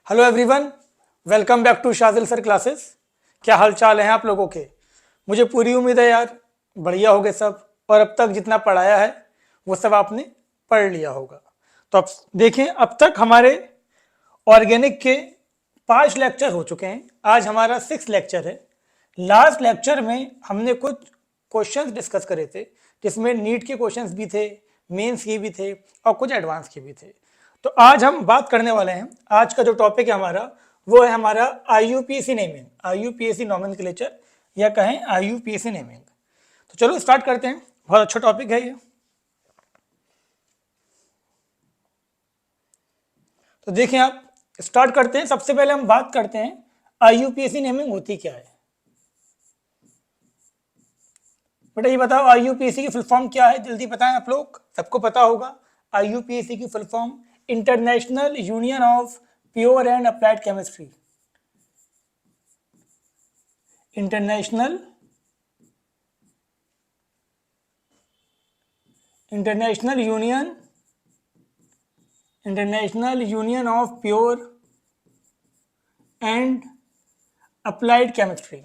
Hello everyone, welcome back to Shajil sir classes. क्या हाल चाल हैं आप लोगों के? मुझे पूरी उम्मीद है यार बढ़िया होगे सब, और अब तक जितना पढ़ाया है वो सब आपने पढ़ लिया होगा। तो अब देखें, अब तक हमारे ऑर्गेनिक के 5 लेक्चर हो चुके हैं। आज हमारा 6 लेक्चर है। लास्ट लेक्चर में हमने कुछ क्वेश्चंस डिस्कस करे थे, जिसमें नीट के क्वेश्चंस भी थे, मेंस के भी थे और कुछ एडवांस के भी थे। तो आज हम बात करने वाले हैं, आज का जो टॉपिक है हमारा वो है हमारा IUPAC नेमिंग, IUPAC नॉमेनक्लेचर या कहें IUPAC नेमिंग। तो चलो स्टार्ट करते हैं, बहुत अच्छा टॉपिक है ये। तो देखिए, आप स्टार्ट करते हैं। सबसे पहले हम बात करते हैं IUPAC नेमिंग होती क्या है। बेटा ये बताओ, IUPAC की फुल फॉर्म क्या है? जल्दी बताएं, आप लोग सबको पता होगा। IUPAC की full form international union of pure and applied chemistry. International union of pure and applied chemistry.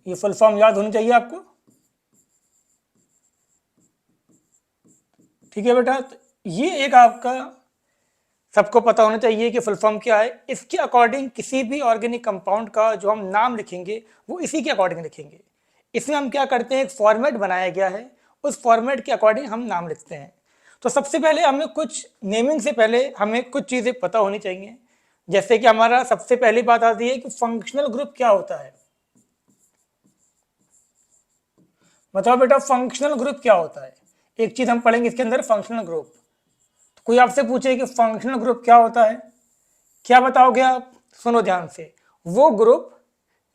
ये फुल फॉर्म याद होनी चाहिए आपको, ठीक है बेटा? तो ये एक आपका सबको पता होना चाहिए कि फुल फॉर्म क्या है। इसके अकॉर्डिंग किसी भी ऑर्गेनिक कंपाउंड का जो हम नाम लिखेंगे वो इसी के अकॉर्डिंग लिखेंगे। इसमें हम क्या करते हैं, एक फॉर्मेट बनाया गया है, उस फॉर्मेट के अकॉर्डिंग हम नाम लिखते हैं। तो सबसे पहले हमें कुछ नेमिंग से पहले हमें कुछ चीज़ें पता होनी चाहिए। जैसे कि हमारा सबसे पहली बात आती है कि फंक्शनल ग्रुप क्या होता है। बताओ बेटा, फंक्शनल ग्रुप क्या होता है? एक चीज हम पढ़ेंगे इसके अंदर, फंक्शनल ग्रुप। तो कोई आपसे पूछे कि फंक्शनल ग्रुप क्या होता है, क्या बताओगे आप? सुनो ध्यान से। वो ग्रुप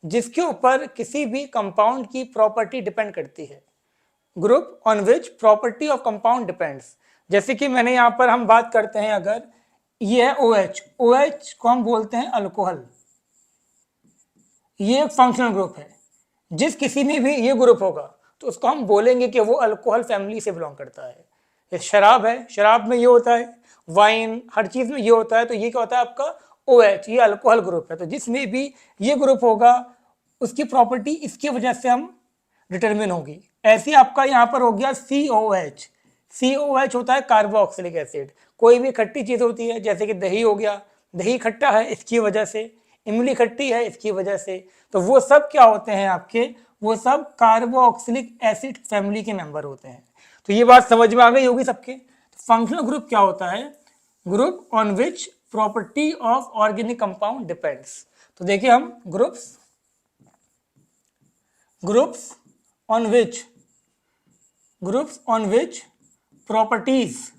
जिसके ऊपर किसी भी कंपाउंड की प्रॉपर्टी डिपेंड करती है। Group on which property of compound depends. जैसे कि मैंने यहां पर हम बात करते हैं, अगर ये है OH, OH को हम बोलते हैं अल्कोहल। ये एक फंक्शनल ग्रुप है। जिस किसी में भी ये ग्रुप होगा तो उसको हम बोलेंगे कि वो अल्कोहल फैमिली से बिलोंग करता है। ये शराब है, शराब में ये होता है, वाइन, हर चीज में ये होता है। तो ये क्या होता है आपका OH, ये अल्कोहल ग्रुप है। तो जिसमें भी ये ग्रुप होगा उसकी प्रॉपर्टी इसकी वजह से हम डिटरमिन होगी। ऐसे आपका यहाँ पर हो गया COH। COH होता है कार्बोक्सिलिक एसिड। कोई भी खट्टी चीज होती है, जैसे कि दही हो गया, दही खट्टा है इसकी वजह से, इमली खट्टी है इसकी वजह से। तो वो सब क्या होते हैं आपके, वो सब कार्बोक्सिलिक एसिड फैमिली के मेंबर होते हैं। तो ये बात समझ में आ गई होगी सबके। तो फंक्शनल ग्रुप क्या होता है? Group on which property of organic compound depends. तो देखिए हम groups on which properties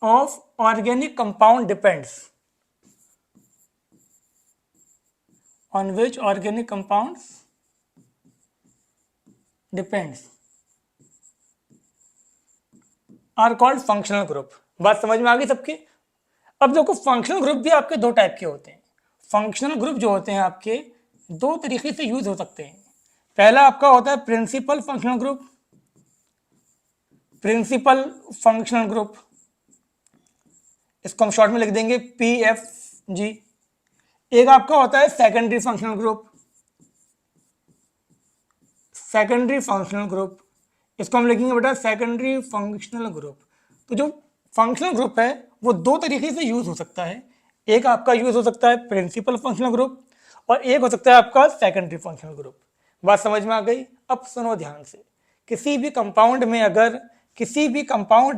of organic compound depends, on which organic compounds depends are called functional group। बात समझ में आ गई सबके? अब देखो, फंक्शनल ग्रुप भी आपके दो टाइप के होते हैं। फंक्शनल ग्रुप जो होते हैं आपके दो तरीके से यूज हो सकते हैं। पहला आपका होता है प्रिंसिपल फंक्शनल ग्रुप, इसको हम शॉर्ट में लिख देंगे PFG। एक आपका होता है सेकेंडरी फंक्शनल ग्रुप, इसको हम लिखेंगे बेटा सेकेंडरी फंक्शनल ग्रुप। तो जो फंक्शनल ग्रुप है वो दो तरीके से यूज हो सकता है। एक आपका यूज हो सकता है प्रिंसिपल फंक्शनल ग्रुप, और एक हो सकता है आपका सेकेंडरी फंक्शनल ग्रुप। बात समझ में आ गई? अब सुनो ध्यान से। किसी भी कंपाउंड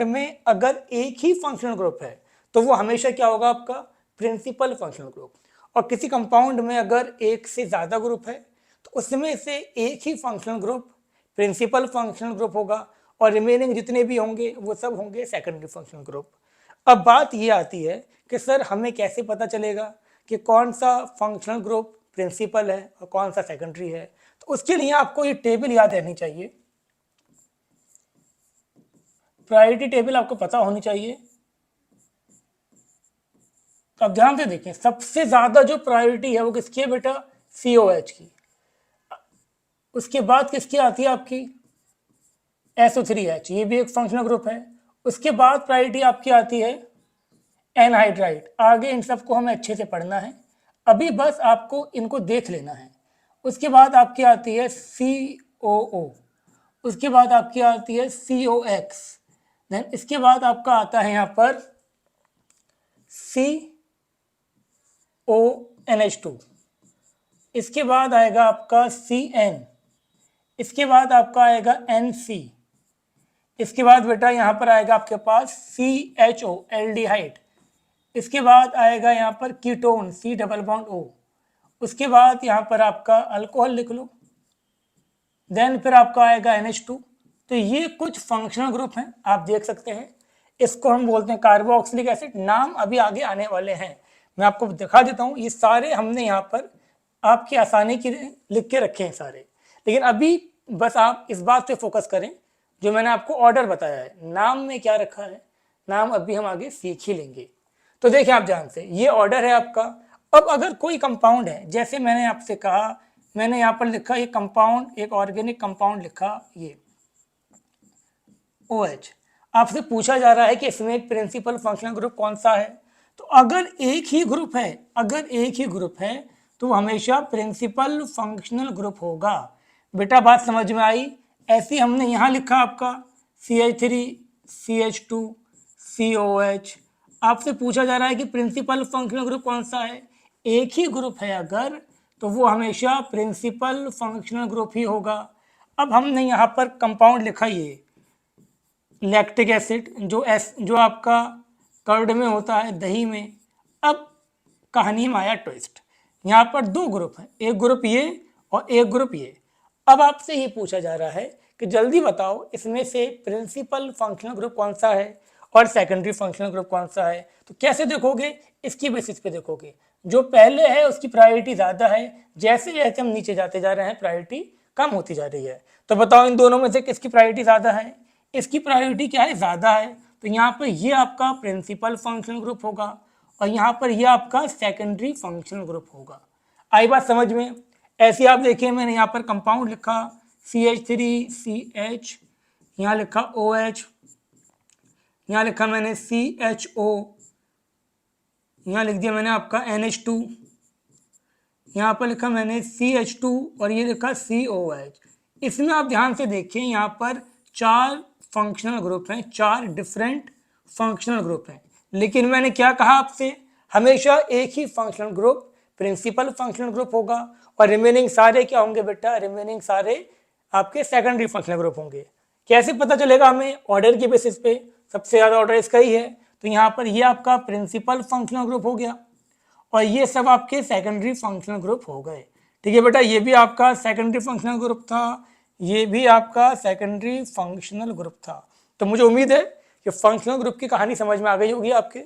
में अगर एक ही फंक्शनल ग्रुप है तो वो हमेशा क्या होगा आपका, प्रिंसिपल फंक्शनल ग्रुप। और किसी कंपाउंड में अगर एक से ज्यादा ग्रुप है तो उसमें से एक ही functional group principal functional group होगा, और रिमेनिंग जितने भी होंगे वो सब होंगे सेकेंडरी फंक्शनल ग्रुप। अब बात ये आती है कि सर हमें कैसे पता चलेगा कि कौन सा फंक्शनल ग्रुप प्रिंसिपल है और कौन सा सेकेंडरी है? तो उसके लिए आपको ये टेबल याद रहनी चाहिए, प्रायोरिटी टेबल आपको पता होनी चाहिए। तो अब ध्यान से देखें, सबसे ज्यादा जो प्रायोरिटी है वो किसकी है बेटा? COH की। उसके बाद किसकी आती है आपकी SO3H, ये भी एक फंक्शनल ग्रुप है। उसके बाद प्रायोरिटी आपकी आती है एनहाइड्राइड। आगे इन सबको हमें अच्छे से पढ़ना है, अभी बस आपको इनको देख लेना है। उसके बाद आपकी आती है COO, उसके बाद आपकी आती है COX, देन इसके बाद आपका आता है यहाँ पर CONH2, इसके बाद आएगा आपका CN, इसके बाद आपका आएगा NC, इसके बाद बेटा यहाँ पर आएगा आपके पास CHO एल्डिहाइड, इसके बाद आएगा यहाँ पर ketone C double bond O, उसके बाद यहाँ पर आपका अल्कोहल लिख लो, देन फिर आपका आएगा NH2। तो ये कुछ फंक्शनल ग्रुप हैं, आप देख सकते हैं। इसको हम बोलते हैं कार्बोक्सिलिक एसिड। नाम अभी आगे आने वाले हैं, मैं आपको दिखा देता हूँ। ये सारे हमने यहाँ पर आपकी आसानी के लिए लिख के रखे हैं सारे, लेकिन अभी बस आप इस बात पे फोकस करें जो मैंने आपको ऑर्डर बताया है, नाम में क्या रखा है, नाम अभी हम आगे सीख ही लेंगे। तो देखिए आप ध्यान से, ये ऑर्डर है आपका। अब अगर कोई कंपाउंड है, जैसे मैंने आपसे कहा, मैंने यहाँ पर लिखा ये कंपाउंड, एक ऑर्गेनिक कंपाउंड लिखा ये OH, आपसे पूछा जा रहा है कि इसमें एक प्रिंसिपल फंक्शनल ग्रुप कौन सा है। तो अगर एक ही ग्रुप है, अगर एक ही ग्रुप है तो हमेशा प्रिंसिपल फंक्शनल ग्रुप होगा। बेटा बात समझ में आई? ऐसे हमने यहाँ लिखा आपका CH3 CH2 COH। आपसे पूछा जा रहा है कि प्रिंसिपल फंक्शनल ग्रुप कौन सा है। एक ही ग्रुप है अगर, तो वो हमेशा प्रिंसिपल फंक्शनल ग्रुप ही होगा। अब हमने यहाँ पर कंपाउंड लिखा ये लैक्टिक एसिड, जो आपका कर्ड में होता है, दही में। अब कहानी में आया ट्विस्ट, यहाँ पर दो ग्रुप हैं, एक ग्रुप ये और एक ग्रुप ये। अब आपसे ये पूछा जा रहा है कि जल्दी बताओ इसमें से प्रिंसिपल फंक्शनल ग्रुप कौन सा है और सेकेंडरी फंक्शनल ग्रुप कौन सा है। तो कैसे देखोगे? इसकी बेसिस पे देखोगे। जो पहले है उसकी प्रायोरिटी ज़्यादा है, जैसे जैसे हम नीचे जाते जा रहे हैं प्रायोरिटी कम होती जा रही है। तो बताओ इन दोनों में से किसकी प्रायोरिटी ज़्यादा है? इसकी प्रायोरिटी क्या है? ज़्यादा है। तो यहाँ पर ये आपका प्रिंसिपल फंक्शनल ग्रुप होगा और यहाँ पर ये आपका सेकेंडरी फंक्शनल ग्रुप होगा। आई बात समझ में? ऐसे आप देखिए, मैंने यहाँ पर कंपाउंड लिखा CH3CH, यहाँ लिखा OH, यहाँ लिखा मैंने CHO, यहाँ लिख दिया मैंने आपका NH2, यहाँ पर लिखा मैंने CH2 और ये लिखा COH। इसमें आप ध्यान से देखिए, यहाँ पर 4 फंक्शनल ग्रुप हैं, 4 डिफरेंट फंक्शनल ग्रुप हैं। लेकिन मैंने क्या कहा आपसे, हमेशा एक ही functional group principal functional group होगा और रिमेनिंग सारे क्या होंगे बेटा? रिमेनिंग सारे आपके सेकेंडरी फंक्शनल ग्रुप होंगे। कैसे पता चलेगा हमें? ऑर्डर की बेसिस पे, सबसे ज़्यादा ऑर्डर इसका ही है। तो यहाँ पर ये आपका प्रिंसिपल फंक्शनल ग्रुप हो गया और ये सब आपके सेकेंडरी फंक्शनल ग्रुप हो गए। ठीक है बेटा, ये भी आपका सेकेंडरी फंक्शनल ग्रुप था, ये भी आपका सेकेंडरी फंक्शनल ग्रुप था। तो मुझे उम्मीद है कि फंक्शनल ग्रुप की कहानी समझ में आ गई होगी आपके।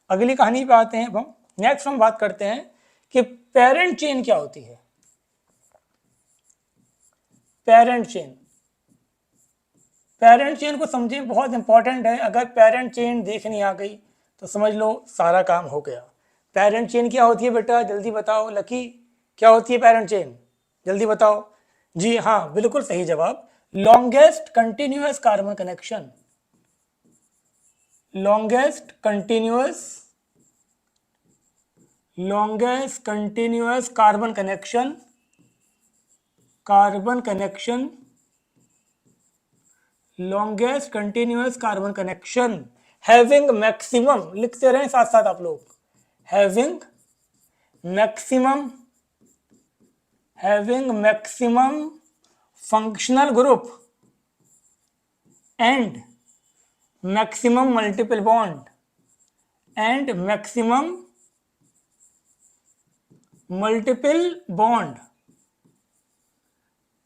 अगली कहानी पे आते हैं। अब हम नेक्स्ट हम बात करते हैं कि पेरेंट चेन क्या होती है। पेरेंट चेन, पेरेंट चेन को समझें, बहुत इंपॉर्टेंट है। अगर पेरेंट चेन देखनी आ गई तो समझ लो सारा काम हो गया। पेरेंट चेन क्या होती है बेटा? जल्दी बताओ लकी, क्या होती है पेरेंट चेन? जल्दी बताओ। जी हाँ, बिल्कुल सही जवाब, longest continuous carbon connection. Longest continuous carbon connection, longest continuous carbon connection having maximum, लिखते रहें साथ साथ आप लोग, having maximum functional group and maximum multiple bond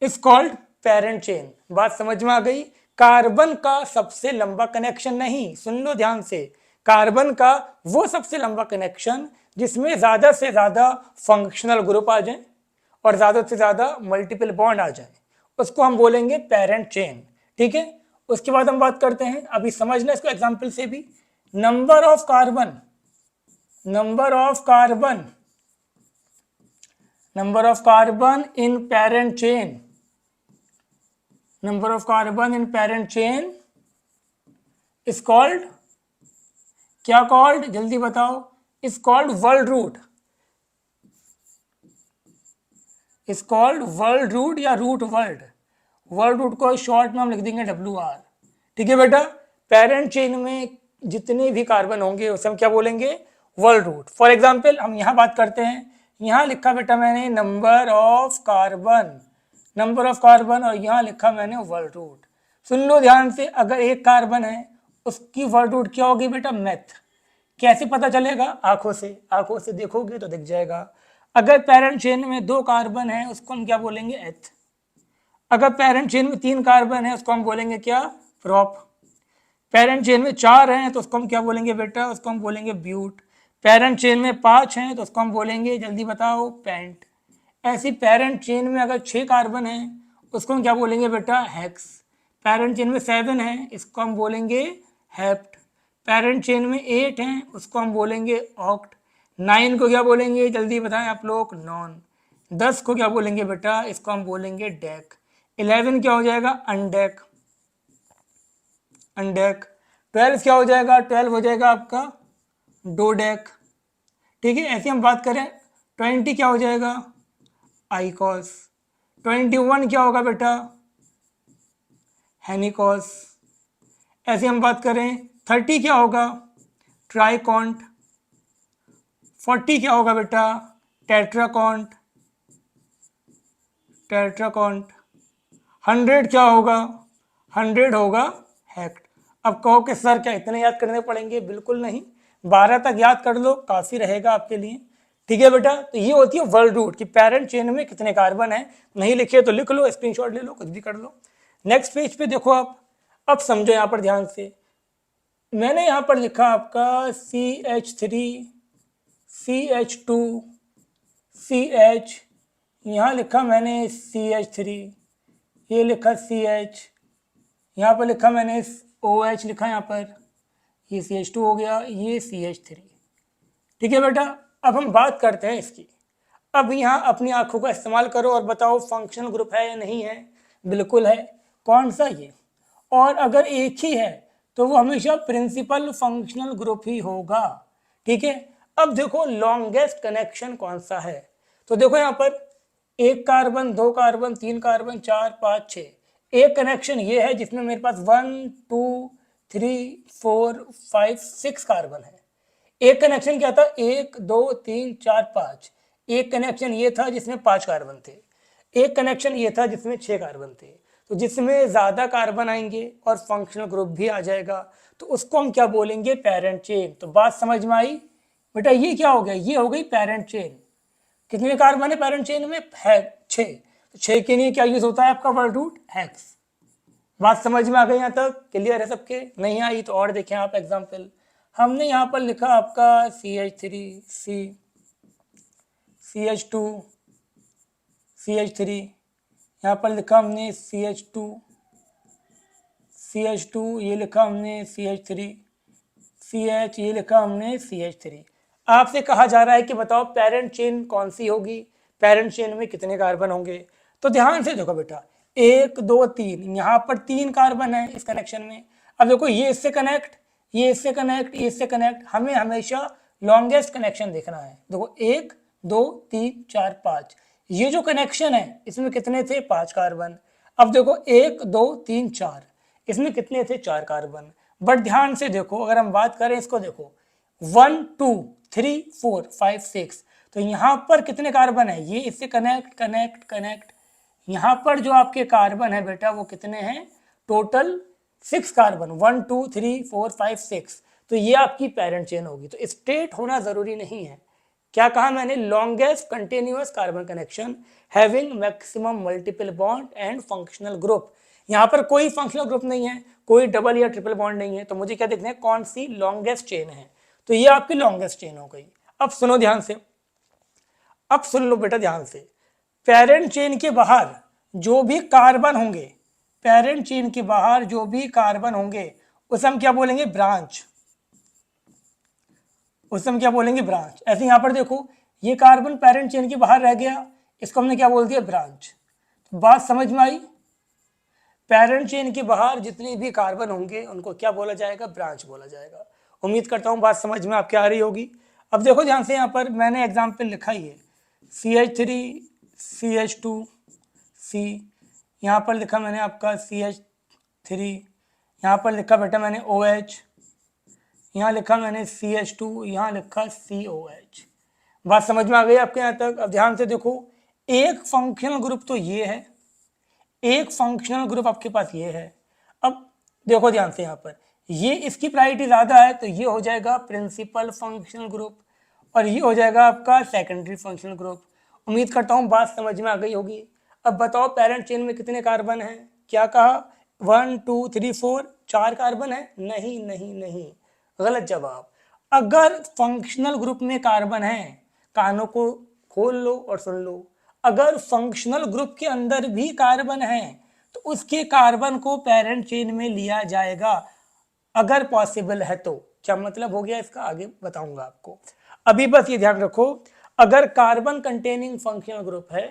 is called parent chain. बात समझ में आ गई? कार्बन का सबसे लंबा कनेक्शन नहीं, सुन लो ध्यान से, कार्बन का वो सबसे लंबा कनेक्शन जिसमें ज्यादा से ज्यादा फंक्शनल ग्रुप आ जाए और ज्यादा से ज्यादा मल्टीपल बॉन्ड आ जाए, उसको हम बोलेंगे पेरेंट चेन। ठीक है, उसके बाद हम बात करते हैं, अभी समझना इसको एग्जाम्पल से भी, number of carbon in parent chain number of carbon in parent chain is called, क्या कॉल्ड, जल्दी बताओ, is called word root, is called word root या रूट वर्ल्ड। वर्ल्ड रूट को शॉर्ट में हम लिख देंगे WR। ठीक है बेटा, पेरेंट चेन में जितने भी कार्बन होंगे उसे हम क्या बोलेंगे, वर्ल्ड रूट। फॉर एग्जाम्पल हम यहाँ बात करते हैं, यहाँ लिखा बेटा मैंने number of carbon, number of carbon, और यहाँ लिखा मैंने वर्ल्ड रूट। सुन लो ध्यान से, अगर एक कार्बन है उसकी वर्ल्ड रूट क्या होगी बेटा, मेथ। कैसे पता चलेगा, आंखों से, आंखों से देखोगे तो दिख जाएगा। अगर पेरेंट चेन में 2 कार्बन है उसको हम क्या बोलेंगे, एथ। अगर पेरेंट चेन में 3 कार्बन है उसको हम बोलेंगे क्या, प्रॉप। पेरेंट चेन में 4 हैं तो उसको हम क्या बोलेंगे बेटा, उसको हम बोलेंगे ब्यूट। पेरेंट चेन में 5 हैं तो उसको हम बोलेंगे, जल्दी बताओ, पेंट। ऐसी पेरेंट चेन में अगर 6 कार्बन है उसको हम क्या बोलेंगे बेटा, हेक्स। पेरेंट चेन में 7 है इसको हम बोलेंगे हेप्ट। पेरेंट चेन में 8 हैं उसको हम बोलेंगे ऑक्ट। 9 को क्या बोलेंगे, जल्दी बताएं आप लोग, नॉन। 10 को क्या बोलेंगे बेटा, इसको हम बोलेंगे डेक। 11 क्या हो जाएगा, अनडेक, अनडेक। 12 क्या हो जाएगा, 12 हो जाएगा आपका डोडेक। ठीक है, ऐसे हम बात करें 20 क्या हो जाएगा, आइकॉस। 21 क्या होगा बेटा, हेनिकॉस। ऐसे हम बात करें 30 क्या होगा, ट्राइकॉन्ट। 40 क्या होगा बेटा, टेट्राकॉन्ट, टेट्राकॉन्ट। 100 क्या होगा, 100 होगा हेक्ट। अब कहो कि सर क्या इतने याद करने पड़ेंगे, बिल्कुल नहीं, 12 तक याद कर लो काफ़ी रहेगा आपके लिए। ठीक है बेटा, तो ये होती है वर्ल्ड रूट कि पेरेंट चेन में कितने कार्बन है। नहीं लिखे तो लिख लो, स्क्रीनशॉट ले लो, कुछ भी कर लो। नेक्स्ट पेज पे देखो आप, अब समझो यहाँ पर ध्यान से, मैंने यहाँ पर लिखा आपका CH3 CH2 CH, यहाँ लिखा मैंने CH3, ये लिखा CH, यहाँ पर लिखा मैंने OH लिखा यहाँ पर, ये CH2 हो गया, ये CH3। ठीक है बेटा, अब हम बात करते हैं इसकी। अब यहाँ अपनी आंखों का इस्तेमाल करो और बताओ फंक्शनल ग्रुप है या नहीं है। बिल्कुल है। कौन सा, ये। और अगर एक ही है तो वो हमेशा प्रिंसिपल फंक्शनल ग्रुप ही होगा। ठीक है, अब देखो लॉन्गेस्ट कनेक्शन कौन सा है, तो देखो यहाँ पर 1 कार्बन, 2 कार्बन, 3 कार्बन, 4, 5, 6। एक कनेक्शन ये है जिसमें मेरे पास 1 2 3 4 5 6 कार्बन है। एक कनेक्शन क्या था, 1 2 3 4 5। एक कनेक्शन ये था जिसमें 5 कार्बन थे। एक कनेक्शन ये था जिसमें 6 कार्बन थे। तो जिसमें ज़्यादा कार्बन आएंगे और फंक्शनल ग्रुप भी आ जाएगा तो उसको हम क्या बोलेंगे, पेरेंट चेन। तो बात समझ में आई बेटा, ये क्या हो गया, ये हो गई पेरेंट चेन। कितने कार्बन है पेरेंट चेन में, है 6। तो 6 के लिए क्या यूज होता है आपका वर्ल्ड रूट, हेक्स। बात समझ में आ गई, यहाँ तक क्लियर है सबके। नहीं आई तो और देखें आप एग्जाम्पल। हमने यहाँ पर लिखा आपका CH3 CH2 CH3, यहाँ पर लिखा हमने CH2 CH2, ये लिखा हमने CH3 CH, ये लिखा हमने CH3। आपसे कहा जा रहा है कि बताओ पेरेंट चेन कौन सी होगी, पेरेंट चेन में कितने कार्बन होंगे। तो ध्यान से देखो बेटा, 1 2 3, यहाँ पर 3 कार्बन है इस कनेक्शन में। अब देखो ये इससे कनेक्ट, ये इससे कनेक्ट, ये इससे कनेक्ट, हमें हमेशा लॉन्गेस्ट कनेक्शन देखना है। देखो 1 2 3 4 5, ये जो कनेक्शन है इसमें कितने थे, 5 कार्बन। अब देखो 1 2 3 4, इसमें कितने थे, 4 कार्बन। बट ध्यान से देखो, अगर हम बात करें इसको, देखो 1 2 3 4 5 6, तो यहाँ पर कितने कार्बन है, ये इससे कनेक्ट कनेक्ट कनेक्ट। यहाँ पर जो आपके कार्बन है बेटा वो कितने हैं, टोटल 6 कार्बन, 1 2 3 4 5 6। तो ये आपकी पेरेंट चेन होगी। तो स्ट्रेट होना जरूरी नहीं है। क्या कहा मैंने, longest continuous carbon connection having maximum multiple bond and functional group. यहाँ पर कोई फंक्शनल ग्रुप नहीं है, कोई डबल या ट्रिपल बॉन्ड नहीं है। तो मुझे क्या देखना है, कौन सी लॉन्गेस्ट चेन है। तो ये आपकी लॉन्गेस्ट चेन हो गई। अब सुनो ध्यान से, अब सुन लो बेटा ध्यान से, पेरेंट चेन के बाहर जो भी कार्बन होंगे, पेरेंट चेन के बाहर जो भी कार्बन होंगे उसे हम क्या बोलेंगे, ब्रांच। उसे हम क्या बोलेंगे, ब्रांच। ऐसे यहाँ पर देखो, ये कार्बन पेरेंट चेन के बाहर रह गया, इसको हमने क्या बोल दिया, ब्रांच। तो बात समझ में आई। पेरेंट चेन के बाहर जितने भी कार्बन होंगे उनको क्या बोला जाएगा, ब्रांच बोला जाएगा। उम्मीद करता हूँ बात समझ में आपके आ रही होगी। अब देखो ध्यान से, यहाँ पर मैंने एग्जाम्पल लिखा ही है CH3 CH2 C, यहाँ पर लिखा मैंने आपका CH3, यहाँ पर लिखा बेटा मैंने OH, यहाँ लिखा मैंने CH2, यहाँ लिखा COH। बात समझ में आ गई आपके यहाँ तक। अब ध्यान से देखो, एक फंक्शनल ग्रुप तो ये है, एक फंक्शनल ग्रुप आपके पास ये है। अब देखो ध्यान से, यहाँ पर ये इसकी प्रायोरिटी ज़्यादा है तो ये हो जाएगा प्रिंसिपल फंक्शनल ग्रुप, और ये हो जाएगा आपका सेकेंडरी फंक्शनल ग्रुप। उम्मीद करता हूँ बात समझ में आ गई होगी। अब बताओ पेरेंट चेन में कितने कार्बन हैं? क्या कहा, 1 2 3 4, 4 कार्बन है? नहीं नहीं नहीं, गलत जवाब। अगर फंक्शनल ग्रुप में कार्बन है, कानों को खोल लो और सुन लो, अगर फंक्शनल ग्रुप के अंदर भी कार्बन है तो उसके कार्बन को पेरेंट चेन में लिया जाएगा, अगर पॉसिबल है तो। क्या मतलब हो गया इसका, आगे बताऊंगा आपको। अभी बस ये ध्यान रखो, अगर कार्बन कंटेनिंग फंक्शनल ग्रुप है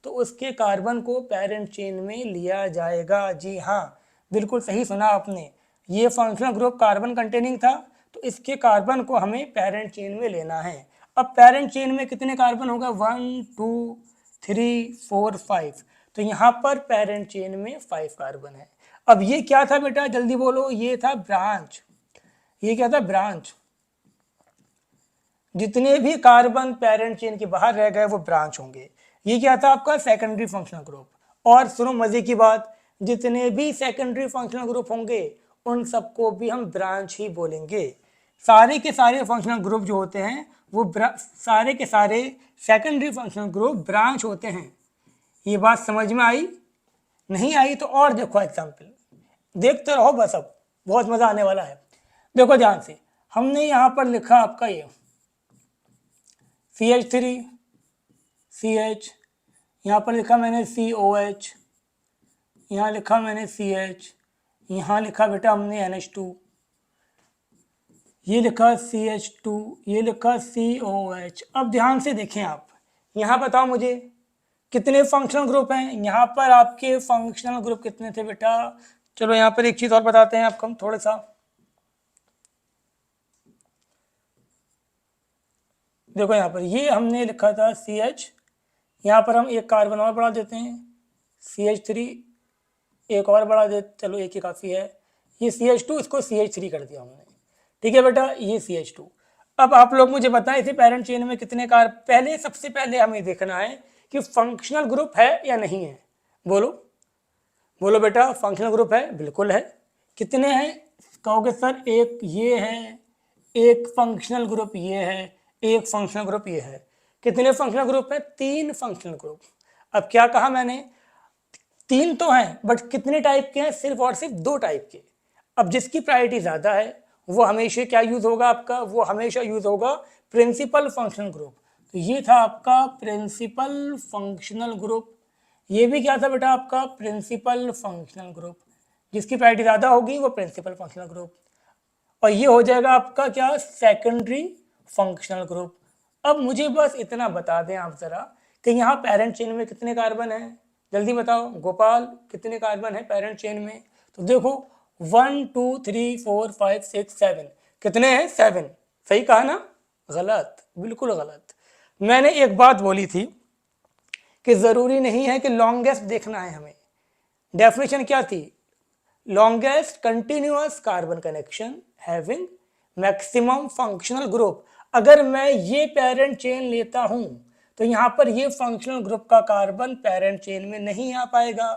तो उसके कार्बन को पेरेंट चेन में लिया जाएगा। जी हाँ, बिल्कुल सही सुना आपने, ये फंक्शनल ग्रुप कार्बन कंटेनिंग था तो इसके कार्बन को हमें पेरेंट चेन में लेना है। अब पेरेंट चेन में कितने कार्बन होगा, 1 2 3 4 5, तो यहाँ पर पेरेंट चेन में 5 कार्बन है। अब ये क्या था बेटा, जल्दी बोलो, ये था ब्रांच। ये क्या था, ब्रांच। जितने भी कार्बन पेरेंट चेन के बाहर रह गए वो ब्रांच होंगे। ये क्या था आपका, सेकेंडरी फंक्शनल ग्रुप। और सुनो मजे की बात, जितने भी सेकेंडरी फंक्शनल ग्रुप होंगे उन सबको भी हम ब्रांच ही बोलेंगे। सारे के सारे फंक्शनल ग्रुप जो होते हैं वो सारे के सारे सेकेंडरी फंक्शनल ग्रुप ब्रांच होते हैं। ये बात समझ में आई? नहीं आई तो और देखो एग्जाम्पल, देखते रहो बस, अब बहुत मजा आने वाला है। देखो ध्यान से, हमने यहाँ पर लिखा आपका ये CH3 CH, यहाँ पर लिखा मैंने COH, यहाँ लिखा मैंने CH, यहाँ लिखा बेटा हमने NH2, ये लिखा CH2, ये लिखा COH। अब ध्यान से देखें आप, यहाँ बताओ मुझे कितने फंक्शनल ग्रुप हैं। यहाँ पर आपके फंक्शनल ग्रुप कितने थे बेटा, चलो यहाँ पर एक चीज और बताते हैं आपको हम थोड़ा सा। देखो यहाँ पर ये हमने लिखा था CH, यहाँ पर हम एक कार्बन और बढ़ा देते हैं CH3, एक और बढ़ा देते, चलो एक ही काफ़ी है। ये CH2, इसको CH3 कर दिया हमने, ठीक है बेटा, ये CH2। अब आप लोग मुझे बताएं इसे पेरेंट चेन में कितने पहले सबसे पहले हमें देखना है कि फंक्शनल ग्रुप है या नहीं है। बोलो बोलो बेटा, फंक्शनल ग्रुप है? बिल्कुल है। कितने हैं कहोगे सर, एक ये है, एक फंक्शनल ग्रुप ये है, एक फंक्शनल ग्रुप ये है। कितने फंक्शनल ग्रुप है? 3 फंक्शनल ग्रुप। अब क्या कहा मैंने, 3 तो हैं बट कितने टाइप के हैं, सिर्फ और सिर्फ 2 टाइप के। अब जिसकी प्रायोरिटी ज़्यादा है वो हमेशा क्या यूज़ होगा आपका, वो हमेशा यूज़ होगा प्रिंसिपल फंक्शनल ग्रुप। तो ये था आपका प्रिंसिपल फंक्शनल ग्रुप, ये भी क्या था बेटा आपका, प्रिंसिपल फंक्शनल ग्रुप। जिसकी प्रायोरिटी ज़्यादा होगी वो प्रिंसिपल फंक्शनल ग्रुप, और ये हो जाएगा आपका क्या, सेकेंडरी फंक्शनल ग्रुप। अब मुझे बस इतना बता दें आप ज़रा कि यहाँ पेरेंट चेन में कितने कार्बन हैं, जल्दी बताओ गोपाल, कितने कार्बन है पेरेंट चेन में। तो देखो 1 2 3 4 5 6 7, कितने हैं, 7। सही कहा ना? गलत, बिल्कुल गलत। मैंने एक बात बोली थी कि ज़रूरी नहीं है कि लॉन्गेस्ट देखना है हमें। डेफिनेशन क्या थी, longest continuous carbon connection having maximum functional group. अगर मैं ये पेरेंट चेन लेता हूं तो यहाँ पर ये फंक्शनल ग्रुप का कार्बन पेरेंट चेन में नहीं आ पाएगा।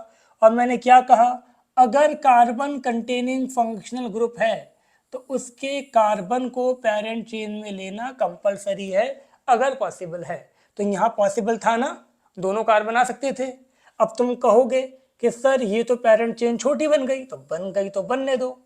और मैंने क्या कहा, अगर कार्बन कंटेनिंग फंक्शनल ग्रुप है तो उसके कार्बन को पेरेंट चेन में लेना कंपलसरी है, अगर पॉसिबल है। तो यहाँ पॉसिबल था ना, दोनों कार्बन आ सकते थे। अब तुम कहोगे कि सर ये तो पेरेंट चेन छोटी बन गई, तो बन गई तो बनने दो।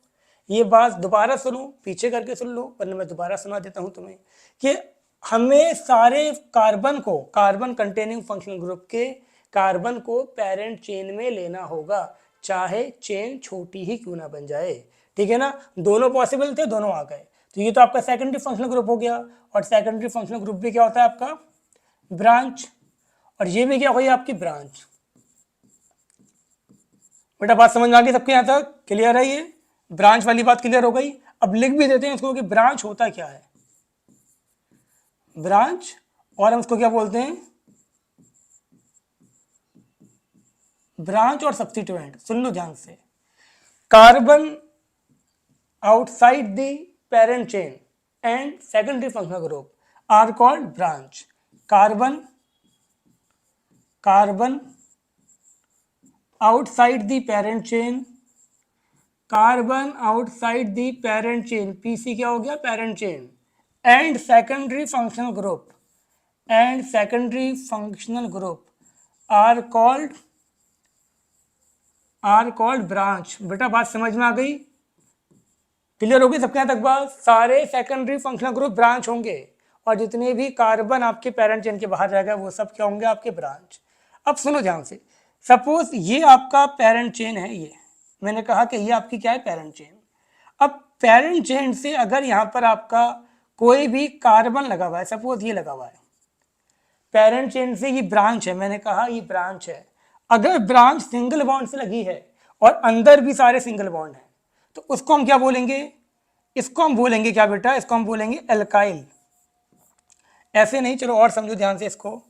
ये बात दोबारा सुनो, पीछे करके सुन लो, वरना मैं दोबारा सुना देता हूं तुम्हें कि हमें सारे कार्बन को, कार्बन कंटेनिंग फंक्शनल ग्रुप के कार्बन को पेरेंट चेन में लेना होगा, चाहे चेन छोटी ही क्यों ना बन जाए। ठीक है ना, दोनों पॉसिबल थे, दोनों आ गए। तो ये तो आपका सेकेंडरी फंक्शनल ग्रुप हो गया, और सेकेंडरी फंक्शनल ग्रुप भी क्या होता है आपका, ब्रांच। और ये भी क्या हुई आपकी ब्रांच। बेटा बात समझ में आ गई सबके यहाँ तक? क्लियर है? ये ब्रांच वाली बात क्लियर हो गई। अब लिख भी देते हैं इसको कि ब्रांच होता क्या है, ब्रांच, और हम उसको क्या बोलते हैं, ब्रांच और सब्स्टिट्यूएंट। सुन लो ध्यान से, carbon outside the parent chain and secondary functional group are called branch. Carbon outside the parent chain, carbon outside the parent chain, PC क्या हो गया, parent chain, and secondary functional group are called branch. बेटा बात समझ में आ गई? Clear होगी सबके यहाँ तक बात? सारे सेकेंडरी फंक्शनल ग्रुप ब्रांच होंगे और जितने भी कार्बन आपके पेरेंट चेन के बाहर रहेगा वो सब क्या होंगे, आपके ब्रांच। अब सुनो ध्यान से, सपोज ये आपका पेरेंट चेन है, ये मैंने कहा कि ये आपकी क्या है, पेरेंट चेन। अब पेरेंट चेन से अगर यहाँ पर आपका कोई भी कार्बन लगा हुआ है, सपोज ये लगा हुआ है, पेरेंट चेन से ये ब्रांच है, मैंने कहा ये ब्रांच है। अगर ब्रांच सिंगल बॉन्ड से लगी है और अंदर भी सारे सिंगल बॉन्ड हैं तो उसको हम क्या बोलेंगे, इसको हम बोलेंगे क्या बेटा, इसको हम बोलेंगे एल्काइल। ऐसे नहीं, चलो और समझो ध्यान से इसको।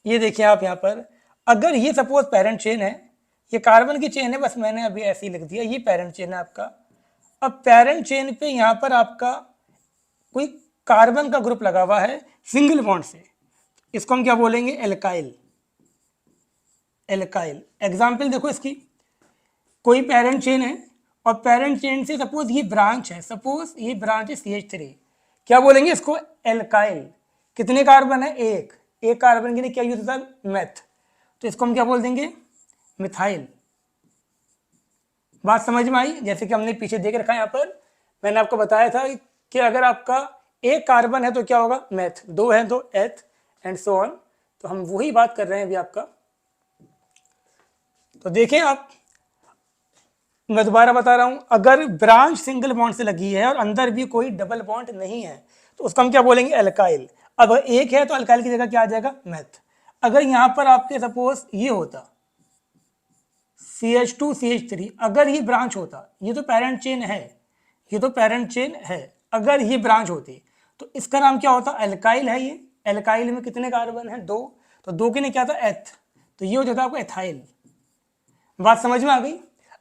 ये देखिए आप यहाँ पर, अगर ये सपोज पेरेंट चेन है, ये कार्बन की चेन है, बस मैंने अभी ऐसे ही लिख दिया, ये पेरेंट चेन है आपका। अब पेरेंट चेन पे यहाँ पर आपका कोई कार्बन का ग्रुप लगा हुआ है सिंगल बॉन्ड से, इसको हम क्या बोलेंगे, एल्काइल। एग्जाम्पल देखो इसकी, कोई पेरेंट चेन है और पेरेंट चेन से सपोज ये ब्रांच है, सपोज ये ब्रांच है CH3, क्या बोलेंगे इसको, एल्काइल। कितने कार्बन है, एक कार्बन के लिए क्या यूज होता है, मेथ, तो इसको हम क्या बोल देंगे, मिथाइल। बात समझ में आई? जैसे कि हमने पीछे देख रखा है, यहाँ पर मैंने आपको बताया था कि अगर आपका एक कार्बन है तो क्या होगा, मेथ, दो है तो एथ, एंड सो ऑन। तो हम वही बात कर रहे हैं अभी आपका। तो देखें आप, मैं दोबारा बता रहा हूं, अगर ब्रांच सिंगल बॉन्ड से लगी है और अंदर भी कोई डबल बॉन्ड नहीं है तो उसको हम क्या बोलेंगे, एल्काइल। अब एक है तो अल्काइल की जगह क्या आ जाएगा, मेथ। अगर यहां पर आपके सपोज ये होता CH2 CH3, अगर ये ब्रांच होता, ये तो पेरेंट चेन है, अगर ये ब्रांच होती तो इसका नाम क्या होता, एल्काइल है। ये एल्काइल में कितने कार्बन है, दो, तो दो के लिए क्या था, एथ, तो ये हो जाता आपको एथाइल। बात समझ में आ गई?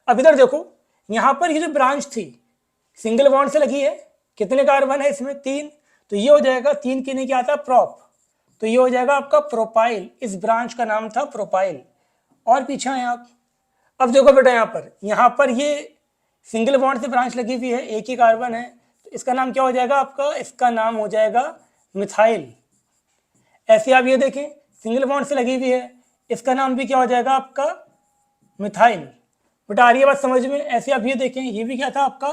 अब इधर देखो, यहां पर ये जो ब्रांच थी सिंगल बॉन्ड से लगी है, कितने कार्बन है इसमें, 3, तो ये हो जाएगा 3 के लिए क्या आता है, प्रोप, तो ये हो जाएगा आपका प्रोपाइल। इस ब्रांच का नाम था प्रोपाइल। और पीछे हैं आप, अब देखो बेटा यहाँ पर ये सिंगल बॉन्ड से ब्रांच लगी हुई है, एक ही कार्बन है, तो इसका नाम क्या हो जाएगा आपका, इसका नाम हो जाएगा मिथाइल। ऐसे आप ये देखें, सिंगल बॉन्ड से लगी हुई है, इसका नाम भी क्या हो जाएगा आपका, मिथाइल। बेटा आ रही है बात समझ में? ऐसे आप ये देखें, ये भी क्या था आपका,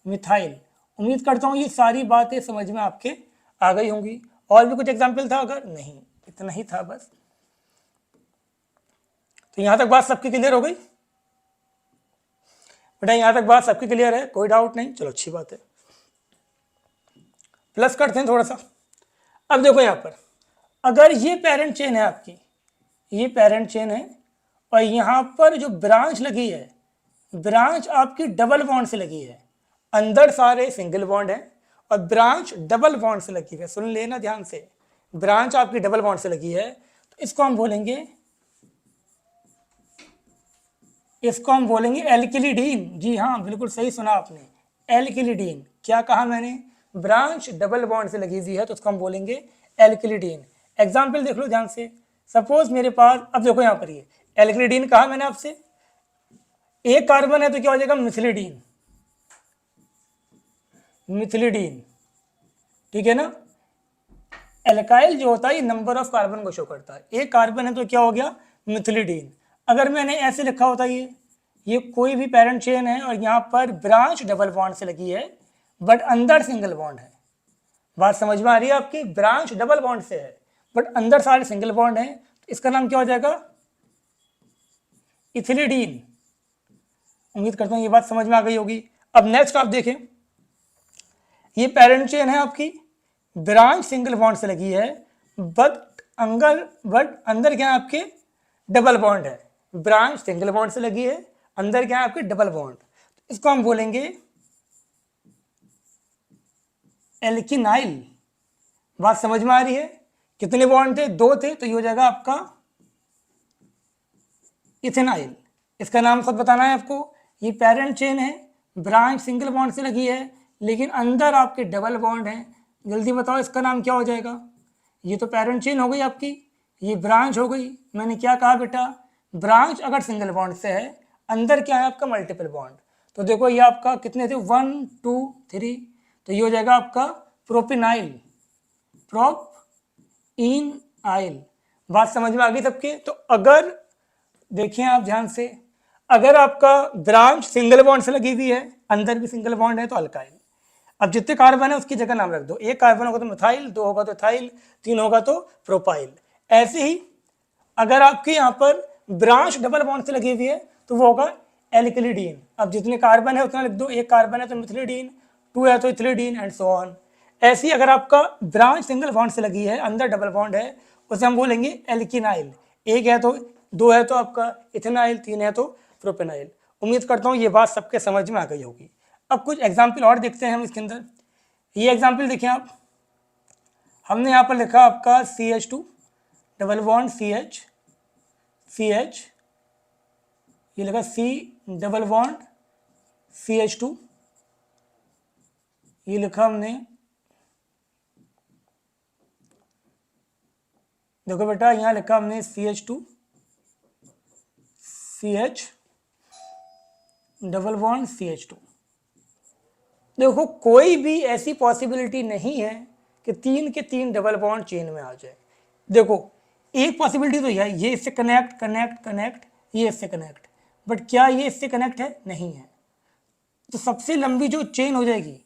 मिथाइल। उम्मीद करता हूँ ये सारी बातें समझ में आपके आ गई होंगी। और भी कुछ एग्जाम्पल था अगर? नहीं, इतना ही था बस। तो यहां तक बात सबकी क्लियर हो गई बेटा? यहां तक बात सबकी क्लियर है, कोई डाउट नहीं? चलो अच्छी बात है। प्लस करते हैं थोड़ा सा। अब देखो यहाँ पर, अगर ये पेरेंट चेन है आपकी, ये पेरेंट चेन है और यहाँ पर जो ब्रांच लगी है, ब्रांच आपकी डबल बॉन्ड से लगी है, अंदर सारे सिंगल बॉन्ड है और ब्रांच डबल बॉन्ड से लगी है। सुन लेना ध्यान से, ब्रांच आपकी डबल बॉन्ड से लगी है, तो इसको हम बोलेंगे एल्किलिडीन। जी हाँ, बिल्कुल सही सुना आपने, एल्किलिडीन। क्या कहा मैंने, ब्रांच डबल बॉन्ड से लगी हुई है तो उसको हम बोलेंगे एल्किलिडीन। एग्जाम्पल देख लो ध्यान से, सपोज मेरे पास, अब देखो यहाँ पर ये एल्किलिडीन कहा मैंने आपसे, एक कार्बन है तो क्या हो जाएगा, मिथिलिडीन। ठीक है ना? एल्काइल जो होता है ये नंबर ऑफ कार्बन को शो करता है, एक कार्बन है तो क्या हो गया, मिथिलिडीन। अगर मैंने ऐसे लिखा होता ये कोई भी पेरेंट चेन है और यहाँ पर ब्रांच डबल बॉन्ड से लगी है बट अंदर सिंगल बॉन्ड है। बात समझ में आ रही है आपकी? ब्रांच डबल बॉन्ड से है बट अंदर सारे सिंगल बॉन्ड है, तो इसका नाम क्या हो जाएगा, इथिलिडीन। उम्मीद करता हूँ ये बात समझ में आ गई होगी। अब नेक्स्ट आप देखें, ये पेरेंट चेन है आपकी, ब्रांच सिंगल बॉन्ड से लगी है बट अंदर क्या है आपके, डबल बॉन्ड है। ब्रांच सिंगल बॉन्ड से लगी है, अंदर क्या है आपके डबल बॉन्ड, इसको हम बोलेंगे एल्किनाइल। बात समझ में आ रही है? कितने बॉन्ड थे? 2 थे, तो ये हो जाएगा आपका इथेनाइल। इसका नाम खुद बताना है आपको। ये पेरेंट चेन है, ब्रांच सिंगल बॉन्ड से लगी है, लेकिन अंदर आपके डबल बॉन्ड है। जल्दी बताओ इसका नाम क्या हो जाएगा? ये तो पेरेंट चेन हो गई आपकी, ये ब्रांच हो गई। मैंने क्या कहा बेटा? ब्रांच अगर सिंगल बॉन्ड से है, अंदर क्या है आपका मल्टीपल बॉन्ड। तो देखो ये आपका कितने थे? 1 2 3, तो ये हो जाएगा आपका प्रोपिनाइल, प्रोपीनाइल। बात समझ में आ गई सबके? तो अगर देखिए आप ध्यान से, अगर आपका ब्रांच सिंगल बॉन्ड से लगी हुई है, अंदर भी सिंगल बॉन्ड है, तो अल्काइल। अब जितने कार्बन है उसकी जगह नाम रख दो। 1 कार्बन होगा तो मिथाइल, 2 होगा तो इथाइल, 3 होगा तो प्रोपाइल। ऐसे ही अगर आपके यहाँ पर ब्रांच डबल बॉन्ड से लगी हुई है तो वो होगा एल्किलिडीन। अब जितने कार्बन है उतना लिख दो। 1 कार्बन है तो मिथिलिडीन, 2 है तो इथिलिडीन एंड सो ऑन। ऐसे ही अगर आपका ब्रांच सिंगल बॉन्ड से लगी है, अंदर डबल बॉन्ड है, उसे हम बोलेंगे एल्किनाइल। 1 है तो 2 है तो आपका इथेनाइल, 3 है तो प्रोपेनाइल। उम्मीद करता हूँ ये बात सबके समझ में आ गई होगी। अब कुछ एग्जाम्पल और देखते हैं हम इसके अंदर। ये एग्जाम्पल देखिए आप, हमने यहाँ पर लिखा आपका CH2 डबल बॉन्ड CH, ये लिखा C डबल बॉन्ड CH2, ये लिखा हमने, देखो बेटा यहाँ लिखा हमने CH2 CH double bond CH2। देखो कोई भी ऐसी पॉसिबिलिटी नहीं है कि 3 के 3 डबल बॉन्ड चेन में आ जाए। देखो एक पॉसिबिलिटी तो है, ये इससे कनेक्ट कनेक्ट कनेक्ट, ये इससे कनेक्ट, बट क्या ये इससे कनेक्ट है? नहीं है। तो सबसे लंबी जो चेन हो जाएगी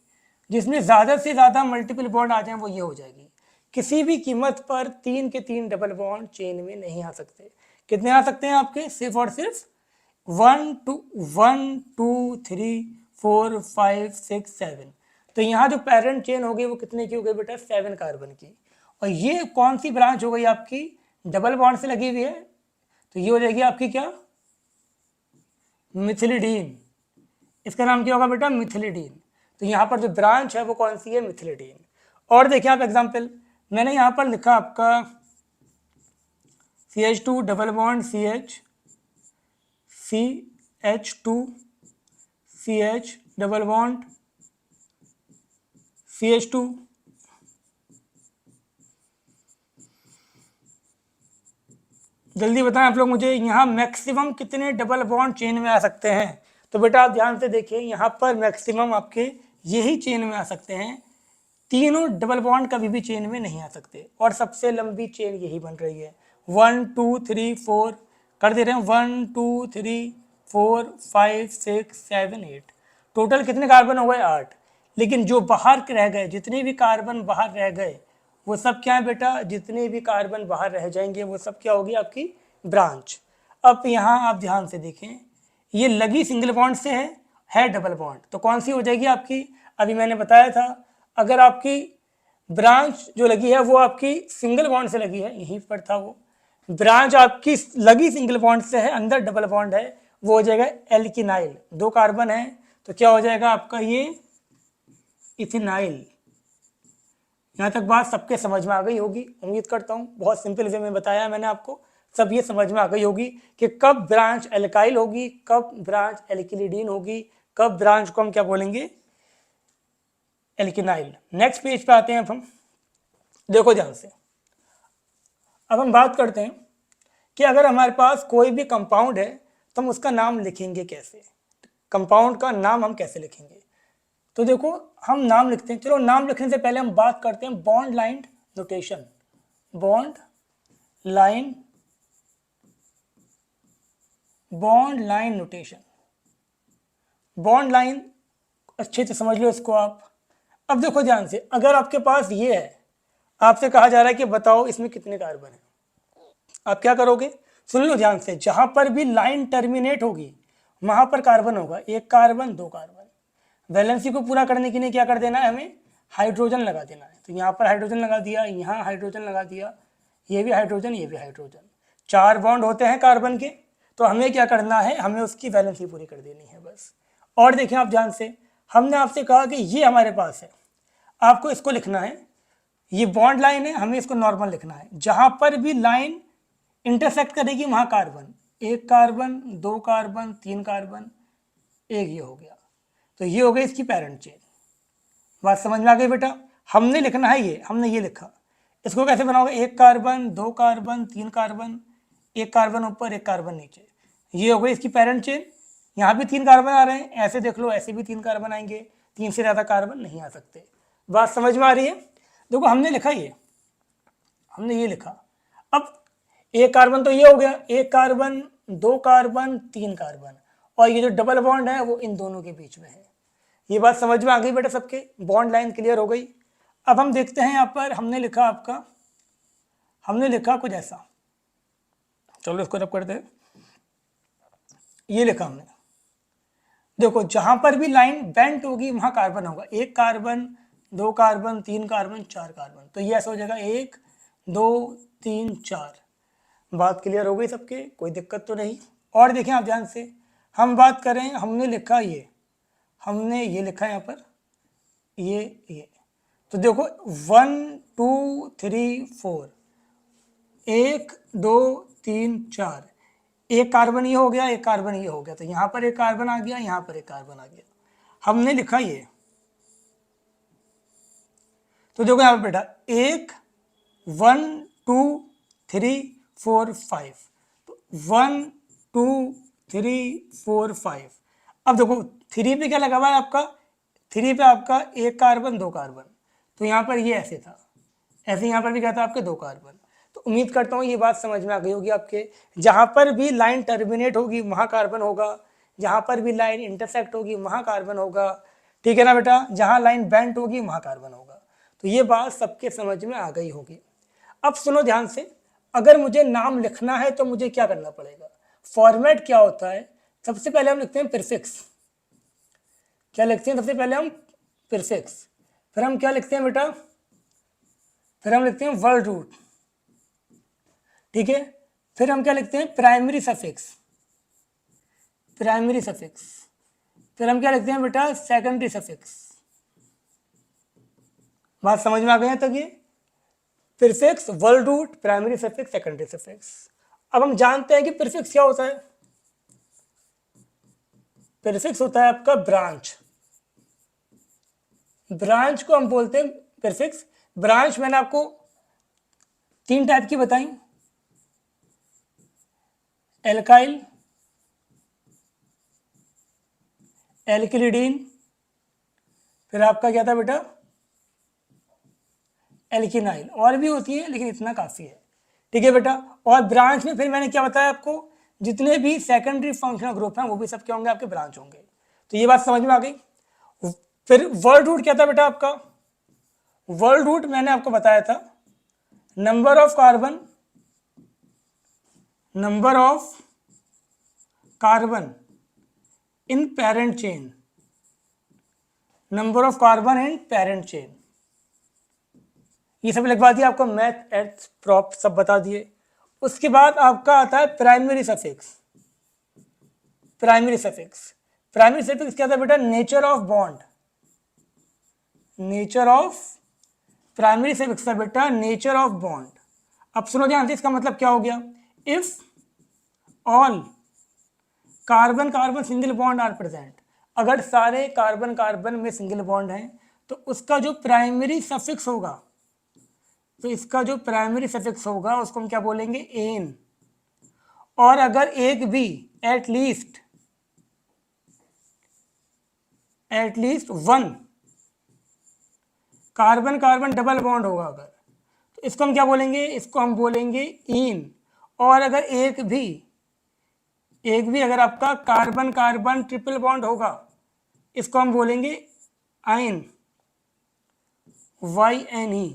जिसमें ज़्यादा से ज़्यादा मल्टीपल बॉन्ड आ जाए वो ये हो जाएगी। किसी भी कीमत पर 3 के 3 डबल बॉन्ड चेन में नहीं आ सकते। कितने आ सकते हैं आपके? सिर्फ और सिर्फ 1 2 3 4 5 6 7। तो यहाँ जो पेरेंट चेन हो गई वो कितने की हो गई बेटा? 7 कार्बन की। और ये कौन सी ब्रांच हो गई आपकी? डबल बॉन्ड से लगी हुई है, तो ये हो जाएगी आपकी क्या? मिथिलिडीन। इसका नाम क्या होगा बेटा? मिथिलिडीन। तो यहाँ पर जो ब्रांच है वो कौन सी है? मिथिलिडीन। और देखिए आप एग्जाम्पल, मैंने यहाँ पर लिखा आपका CH2 double bond CH, CH2 CH double bond CH2, जल्दी बताएं आप लोग मुझे, यहाँ मैक्सिमम कितने डबल बॉन्ड चेन में आ सकते हैं? तो बेटा आप ध्यान से देखिए, यहाँ पर मैक्सिमम आपके यही चेन में आ सकते हैं। तीनों डबल बॉन्ड कभी भी चेन में नहीं आ सकते, और सबसे लंबी चेन यही बन रही है। 1 2 3 4 कर दे रहे हैं, 1 2 3 4 5 6 7 8। टोटल कितने कार्बन हो गए? 8। लेकिन जो बाहर रह गए, जितने भी कार्बन बाहर रह गए वो सब क्या है बेटा? जितने भी कार्बन बाहर रह जाएंगे वो सब क्या होगी? आपकी ब्रांच। अब यहाँ आप ध्यान से देखें, ये लगी सिंगल बॉन्ड से है डबल बॉन्ड, तो कौन सी हो जाएगी आपकी? अभी मैंने बताया था, अगर आपकी ब्रांच जो लगी है वो आपकी सिंगल बॉन्ड से लगी है, यहीं पर था वो, ब्रांच आपकी लगी सिंगल बॉन्ड से है, अंदर डबल बॉन्ड है, वो हो जाएगा एल्किनाइल। 2 कार्बन है तो क्या हो जाएगा आपका? ये इथेनाइल। यहाँ तक बात सबके समझ में आ गई होगी, उम्मीद करता हूँ। बहुत सिंपल वे में बताया मैंने आपको, सब ये समझ में आ गई होगी कि कब ब्रांच एल्काइल होगी, कब ब्रांच एल्किलिडीन होगी, कब ब्रांच को हम क्या बोलेंगे? एल्किनाइल। नेक्स्ट पेज पे आते हैं अब हम। देखो ध्यान से, अब हम बात करते हैं कि अगर हमारे पास कोई भी कंपाउंड है तो हम उसका नाम लिखेंगे कैसे? कंपाउंड का नाम हम कैसे लिखेंगे? तो देखो हम नाम लिखते हैं। चलो नाम लिखने से पहले हम बात करते हैं bond line notation. Bond line notation, bond line अच्छे से समझ लो इसको आप। अब देखो ध्यान से, अगर आपके पास ये है, आपसे कहा जा रहा है कि बताओ इसमें कितने कार्बन है, आप क्या करोगे? सुन लो ध्यान से, जहां पर भी लाइन टर्मिनेट होगी वहां पर कार्बन होगा, 1 कार्बन 2 कार्बन। वैलेंसी को पूरा करने के लिए क्या कर देना है? हमें हाइड्रोजन लगा देना है। तो यहाँ पर हाइड्रोजन लगा दिया, यहाँ हाइड्रोजन लगा दिया, ये भी हाइड्रोजन, ये भी हाइड्रोजन। 4 बॉन्ड होते हैं कार्बन के, तो हमें क्या करना है, हमें उसकी वैलेंसी पूरी कर देनी है बस। और देखें आप ध्यान से, हमने आपसे कहा कि ये हमारे पास है, आपको इसको लिखना है, ये बॉन्ड लाइन है, हमें इसको नॉर्मल लिखना है। जहां पर भी लाइन इंटरसेक्ट करेगी वहां कार्बन, एक कार्बन, दो कार्बन, तीन कार्बन, एक ये हो गया, तो ये हो गई इसकी पैरेंट चेन। बात समझ में आ गई बेटा? हमने लिखना है ये, हमने ये लिखा, इसको कैसे बनाओगे, एक कार्बन, दो कार्बन, तीन कार्बन, एक कार्बन ऊपर, एक कार्बन नीचे, ये हो गई इसकी पैरेंट चेन। यहाँ भी तीन कार्बन आ रहे हैं, ऐसे देख लो, ऐसे भी तीन कार्बन आएंगे, तीन से ज़्यादा कार्बन नहीं आ सकते। बात समझ में आ रही है? देखो हमने लिखा ये, हमने ये लिखा। अब एक कार्बन तो ये हो गया, एक कार्बन, दो कार्बन, तीन कार्बन, और ये जो डबल बॉन्ड है वो इन दोनों के बीच में है। ये बात समझ में आ गई बेटा सबके? बॉन्ड लाइन क्लियर हो गई। अब हम देखते हैं यहाँ पर हमने लिखा आपका, हमने लिखा कुछ ऐसा, चलो इसको रब करते हैं। ये लिखा हमने, देखो जहां पर भी लाइन बेंट होगी वहां कार्बन होगा, एक कार्बन, दो कार्बन, तीन कार्बन, चार कार्बन, तो ये ऐसा हो जाएगा, एक, दो, तीन, चार। बात क्लियर हो गई सबके? कोई दिक्कत तो नहीं? और देखें आप ध्यान से, हम बात करें, हमने लिखा ये, हमने ये लिखा यहाँ पर, ये, तो देखो 1 2 3 4, एक, दो, तीन, चार, एक कार्बन ये हो गया, एक कार्बन ये हो गया, तो यहाँ पर एक कार्बन आ गया, यहाँ पर एक कार्बन आ गया, हमने लिखा ये। तो देखो यहाँ पर बेटा, एक, 1 2 3 4 5, तो 1 2 3 4 5। अब देखो 3 पे क्या लगा हुआ है आपका, 3 पे आपका एक कार्बन, दो कार्बन, तो यहाँ पर ये ऐसे था, ऐसे यहाँ पर भी क्या था आपके, दो कार्बन। तो उम्मीद करता हूँ ये बात समझ में आ गई होगी आपके। जहाँ पर भी लाइन टर्मिनेट होगी वहाँ कार्बन होगा, जहाँ पर भी लाइन इंटरसेक्ट होगी वहाँ कार्बन होगा, ठीक है ना बेटा? जहाँ लाइन बेंट होगी वहाँ कार्बन होगा। तो ये बात सबके समझ में आ गई होगी। अब सुनो ध्यान से, अगर मुझे नाम लिखना है तो मुझे क्या करना पड़ेगा? फॉर्मेट क्या होता है? सबसे पहले हम लिखते हैं प्रीफिक्स। क्या लिखते हैं सबसे पहले हम? प्रीफिक्स। फिर हम क्या लिखते हैं बेटा? फिर हम लिखते हैं वर्ड रूट, ठीक है? फिर हम क्या लिखते हैं? Primary suffix, primary suffix. फिर हम क्या लिखते हैं बेटा? Secondary suffix. बात समझ में आ गई है तक ये? Prefix, word root, primary suffix, secondary suffix. अब हम जानते हैं कि प्रीफिक्स क्या होता है। प्रीफिक्स होता है आपका ब्रांच। ब्रांच को हम बोलते हैं प्रीफिक्स। ब्रांच मैंने आपको तीन टाइप की बताई, एल्काइल, एल्किलिडीन, फिर आपका क्या था बेटा? एल्किनाइल। और भी होती है लेकिन इतना काफ़ी है, ठीक है बेटा? और ब्रांच में फिर मैंने क्या बताया आपको, जितने भी सेकेंडरी फंक्शनल ग्रुप हैं वो भी सब क्या होंगे आपके? ब्रांच होंगे। तो ये बात समझ में आ गई। फिर वर्ड रूट क्या था बेटा आपका? वर्ड रूट मैंने आपको बताया था number of carbon, number of carbon in parent chain, number of carbon in parent chain. ये सब लिखवा दिया आपको, मैथ एथ प्रॉप सब बता दिए। उसके बाद आपका आता है primary suffix. Primary suffix, primary suffix क्या था बेटा? Nature of bond. Nature of, primary suffix था बेटा नेचर ऑफ बॉन्ड। अब सुनो ध्यान से, इसका मतलब क्या हो गया? If all carbon carbon single bond are present, अगर सारे कार्बन कार्बन में सिंगल बॉन्ड हैं तो उसका जो प्राइमरी सफिक्स होगा, तो इसका जो प्राइमरी सफिक्स होगा उसको हम क्या बोलेंगे? एन। और अगर एक भी at least one carbon carbon double bond होगा अगर, तो इसको हम क्या बोलेंगे? इसको हम बोलेंगे इन। और अगर एक भी अगर आपका कार्बन कार्बन ट्रिपल बॉन्ड होगा, इसको हम बोलेंगे आइन, YNE।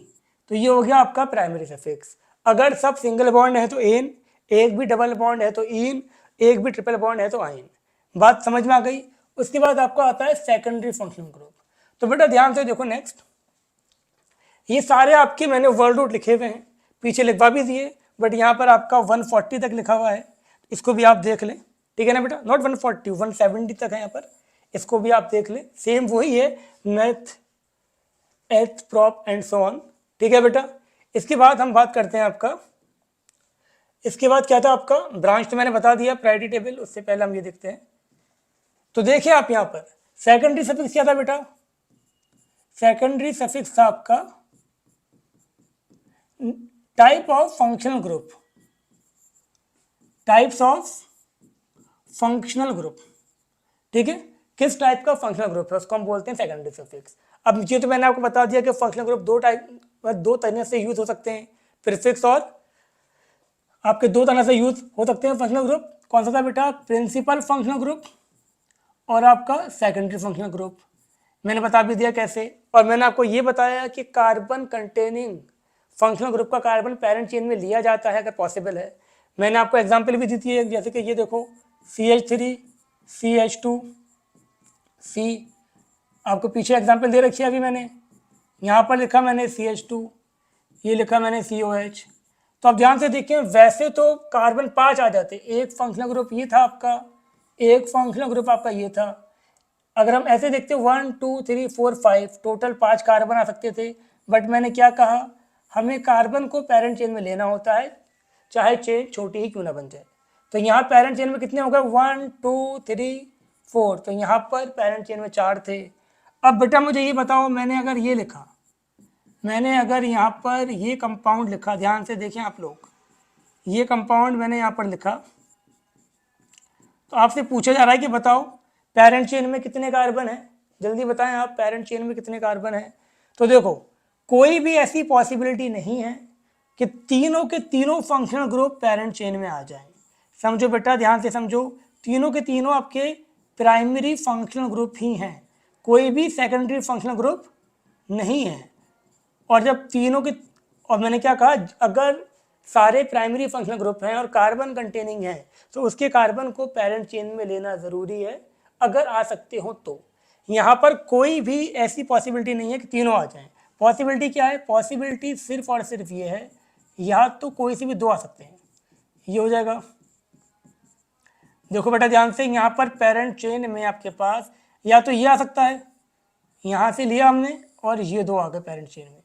तो ये हो गया आपका प्राइमरी सफिक्स। अगर सब सिंगल बॉन्ड है तो एन, एक भी डबल बॉन्ड है तो इन, एक भी ट्रिपल बॉन्ड है तो आइन। बात समझ में आ गई? उसके बाद आपको आता है सेकेंडरी फंक्शनल ग्रुप। तो बेटा ध्यान से देखो, नेक्स्ट ये सारे आपके मैंने वर्ड रूट लिखे हुए हैं, पीछे लिखवा भी दिए, बट यहाँ पर आपका 140 तक लिखा हुआ है। इसको भी आप देख लें, ठीक है ना बेटा, नॉट 140, 170 तक है यहाँ पर, इसको भी आप देख लें, सेम वही है, मैथ, एथ, प्रॉप एंड सो ऑन, ठीक है बेटा। इसके बाद हम बात करते हैं आपका, इसके बाद क्या था आपका ब्रांच, तो मैंने बता दिया प्रायोरिटी टेबल, उससे पहले हम ये देखते हैं। तो देखिए आप यहाँ पर सेकेंडरी सफिक्स क्या था बेटा, सेकेंडरी सफिक्स था आपका type of functional group, types of functional group, ठीक है, किस टाइप का फंक्शनल ग्रुप है उसको हम बोलते हैं सेकेंडरी सफिक्स। अब ये तो मैंने आपको बता दिया कि फंक्शनल ग्रुप दो तरह से यूज हो सकते हैं, प्रीफिक्स और आपके दो तरह से यूज हो सकते हैं फंक्शनल ग्रुप। कौन सा था बेटा, प्रिंसिपल फंक्शनल ग्रुप और आपका सेकेंडरी फंक्शनल ग्रुप, मैंने बता भी दिया कैसे। और मैंने आपको ये बताया कि कार्बन कंटेनिंग फंक्शनल ग्रुप का कार्बन पेरेंट चेन में लिया जाता है अगर पॉसिबल है। मैंने आपको एग्जांपल भी दी थी है, जैसे कि ये देखो CH3 CH2 C, आपको पीछे एग्जांपल दे रखी है अभी मैंने, यहाँ पर लिखा मैंने CH2, ये लिखा मैंने COH। तो आप ध्यान से देखें, वैसे तो कार्बन 5 आ जाते, एक फंक्शनल ग्रुप ये था आपका, एक फंक्शनल ग्रुप आपका ये था। अगर हम ऐसे देखते 1 2 3 4 5 टोटल 5 कार्बन आ सकते थे, बट मैंने क्या कहा, हमें कार्बन को पेरेंट चेन में लेना होता है, चाहे चेन छोटी ही क्यों ना बन जाए। तो यहाँ पेरेंट चेन में कितने हो गए, 1 2 3 4, तो यहाँ पर पेरेंट चेन में 4 थे। अब बेटा मुझे ये बताओ, मैंने अगर ये लिखा, मैंने अगर यहाँ पर ये कंपाउंड लिखा, ध्यान से देखें आप लोग, ये कंपाउंड मैंने यहाँ पर लिखा, तो आपसे पूछा जा रहा है कि बताओ पेरेंट चेन में कितने कार्बन है, जल्दी बताएं आप, पेरेंट चेन में कितने कार्बन है। तो देखो कोई भी ऐसी पॉसिबिलिटी नहीं है कि तीनों के तीनों फंक्शनल ग्रुप पेरेंट चेन में आ जाएं। समझो बेटा, ध्यान से समझो, तीनों के तीनों आपके प्राइमरी फंक्शनल ग्रुप ही हैं, कोई भी सेकेंडरी फंक्शनल ग्रुप नहीं है। और जब तीनों के, और मैंने क्या कहा, अगर सारे प्राइमरी फंक्शनल ग्रुप हैं और कार्बन कंटेनिंग है तो उसके कार्बन को पेरेंट चेन में लेना ज़रूरी है, अगर आ सकते हो तो। यहाँ पर कोई भी ऐसी पॉसिबिलिटी नहीं है कि तीनों आ जाएं। पॉसिबिलिटी क्या है, पॉसिबिलिटी सिर्फ और सिर्फ ये है, या तो कोई से भी दो आ सकते हैं, ये हो जाएगा। देखो बेटा ध्यान से, यहाँ पर पेरेंट चेन में आपके पास या तो ये आ सकता है, यहाँ से लिया हमने और ये दो आ गए पेरेंट चेन में,